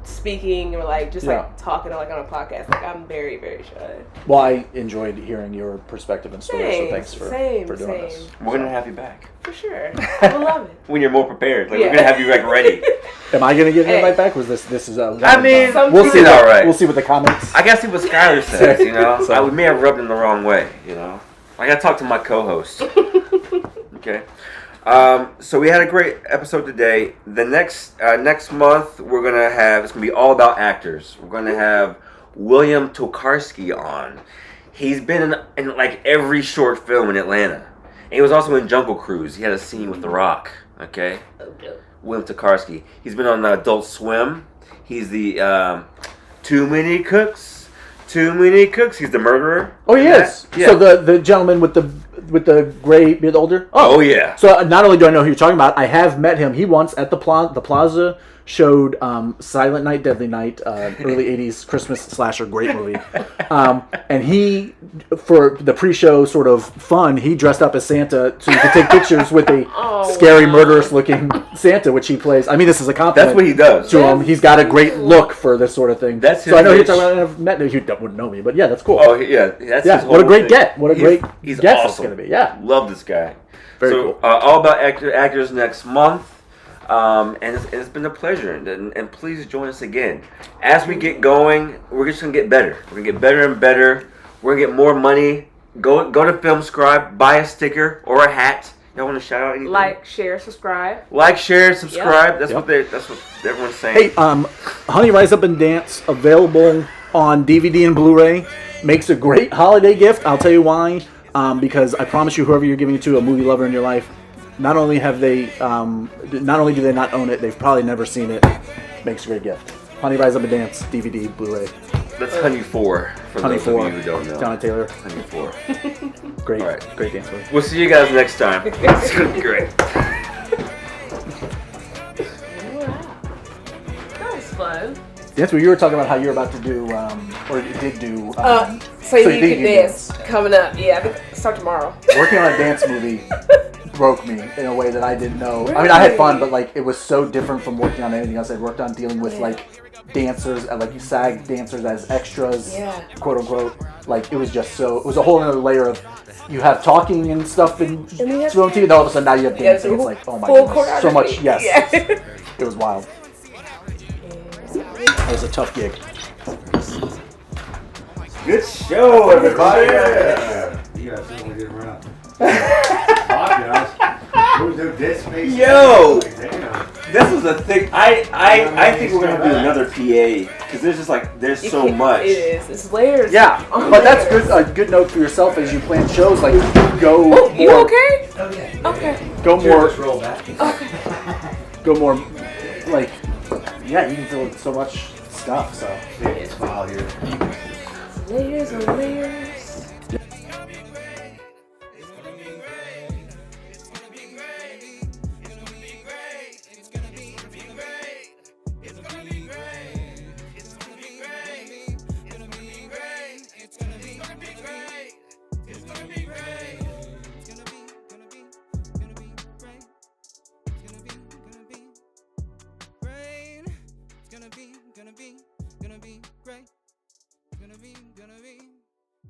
speaking or like just like talking like on a podcast, like I'm very, very shy. Well, I enjoyed hearing your perspective and story, so thanks for doing this. We're gonna have you back. For sure. I will love it. When you're more prepared. Like we're gonna have you like ready. Am I gonna get an invite back? Was this is I mean, we'll see. All right. We'll see what the comments. I gotta see what Skylar says. We may have rubbed him the wrong way. I gotta talk to my co-host. Okay. So we had a great episode today. The next month we're gonna have, it's gonna be all about actors. We're gonna have William Tokarsky on. He's been in like every short film in Atlanta. And he was also in Jungle Cruise. He had a scene with The Rock. Okay. Okay. William Tokarsky. He's been on Adult Swim. He's the Too Many Cooks. Too Many Cooks. He's the murderer. Oh, he is. Yeah. So the gentleman with the gray beard, older. Oh yeah. So not only do I know who you're talking about, I have met him. He once at the Plaza showed Silent Night, Deadly Night, early '80s Christmas slasher, great movie. And he, for the pre-show sort of fun, he dressed up as Santa so he could take pictures with a scary, murderous-looking Santa, which he plays. I mean, this is a compliment. That's what he does. To him, he's got a great look for this sort of thing. That's so I know his you're talking about. I've met him. You wouldn't know me, but yeah, that's cool. Oh yeah, that's his whole what a great thing. get! What a great he's guest awesome. it's going to be. Yeah, love this guy. Very so, cool. All about actors next month. And it's been a pleasure, and please join us again. As we get going, we're just gonna get better. We're gonna get better and better. We're gonna get more money. Go to FilmScribe, buy a sticker or a hat. Y'all want to shout out anything? Like, share, subscribe. Like, share, subscribe. Yep. That's what everyone's saying. Hey, Honey Rise Up and Dance available on DVD and Blu-ray. Makes a great holiday gift. I'll tell you why. Because I promise you, whoever you're giving it to, a movie lover in your life, not only do they not own it, they've probably never seen it. Makes a great gift. Honey Rise Up and Dance DVD Blu-ray. That's Honey 4 for Honey those 4. of you who don't know. Donna Taylor. Honey 4. Great, All right. great dance movie. We'll see you guys next time. It's gonna be great. Wow. That was fun. That's what you were talking about, how you're about to do, or you did do. So you can dance coming up. Yeah, I think start tomorrow. Working on a dance movie broke me in a way that I didn't know. I mean, I had fun, but like it was so different from working on anything else I'd worked on, dealing with like dancers, like SAG dancers as extras, quote unquote. Like it was just so. It was a whole other layer of. You have talking and stuff in film TV, and all of a sudden now you have dancing. It's like, oh my goodness, so much. Yes, Yeah. It was wild. It was a tough gig. Good show, everybody. You guys only did run. Yo, Damn. this was a thing. I think we're gonna do another PA because there's so much. It is. It's layers. Yeah, but that's good. A good note for yourself as you plan shows. Like go. Oh, you more, okay? Oh yeah. Okay. Go more. Just roll back. Okay. Go more. Like, yeah, you can deal with so much stuff. So. It's wild here. Layers on layers.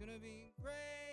Gonna be great.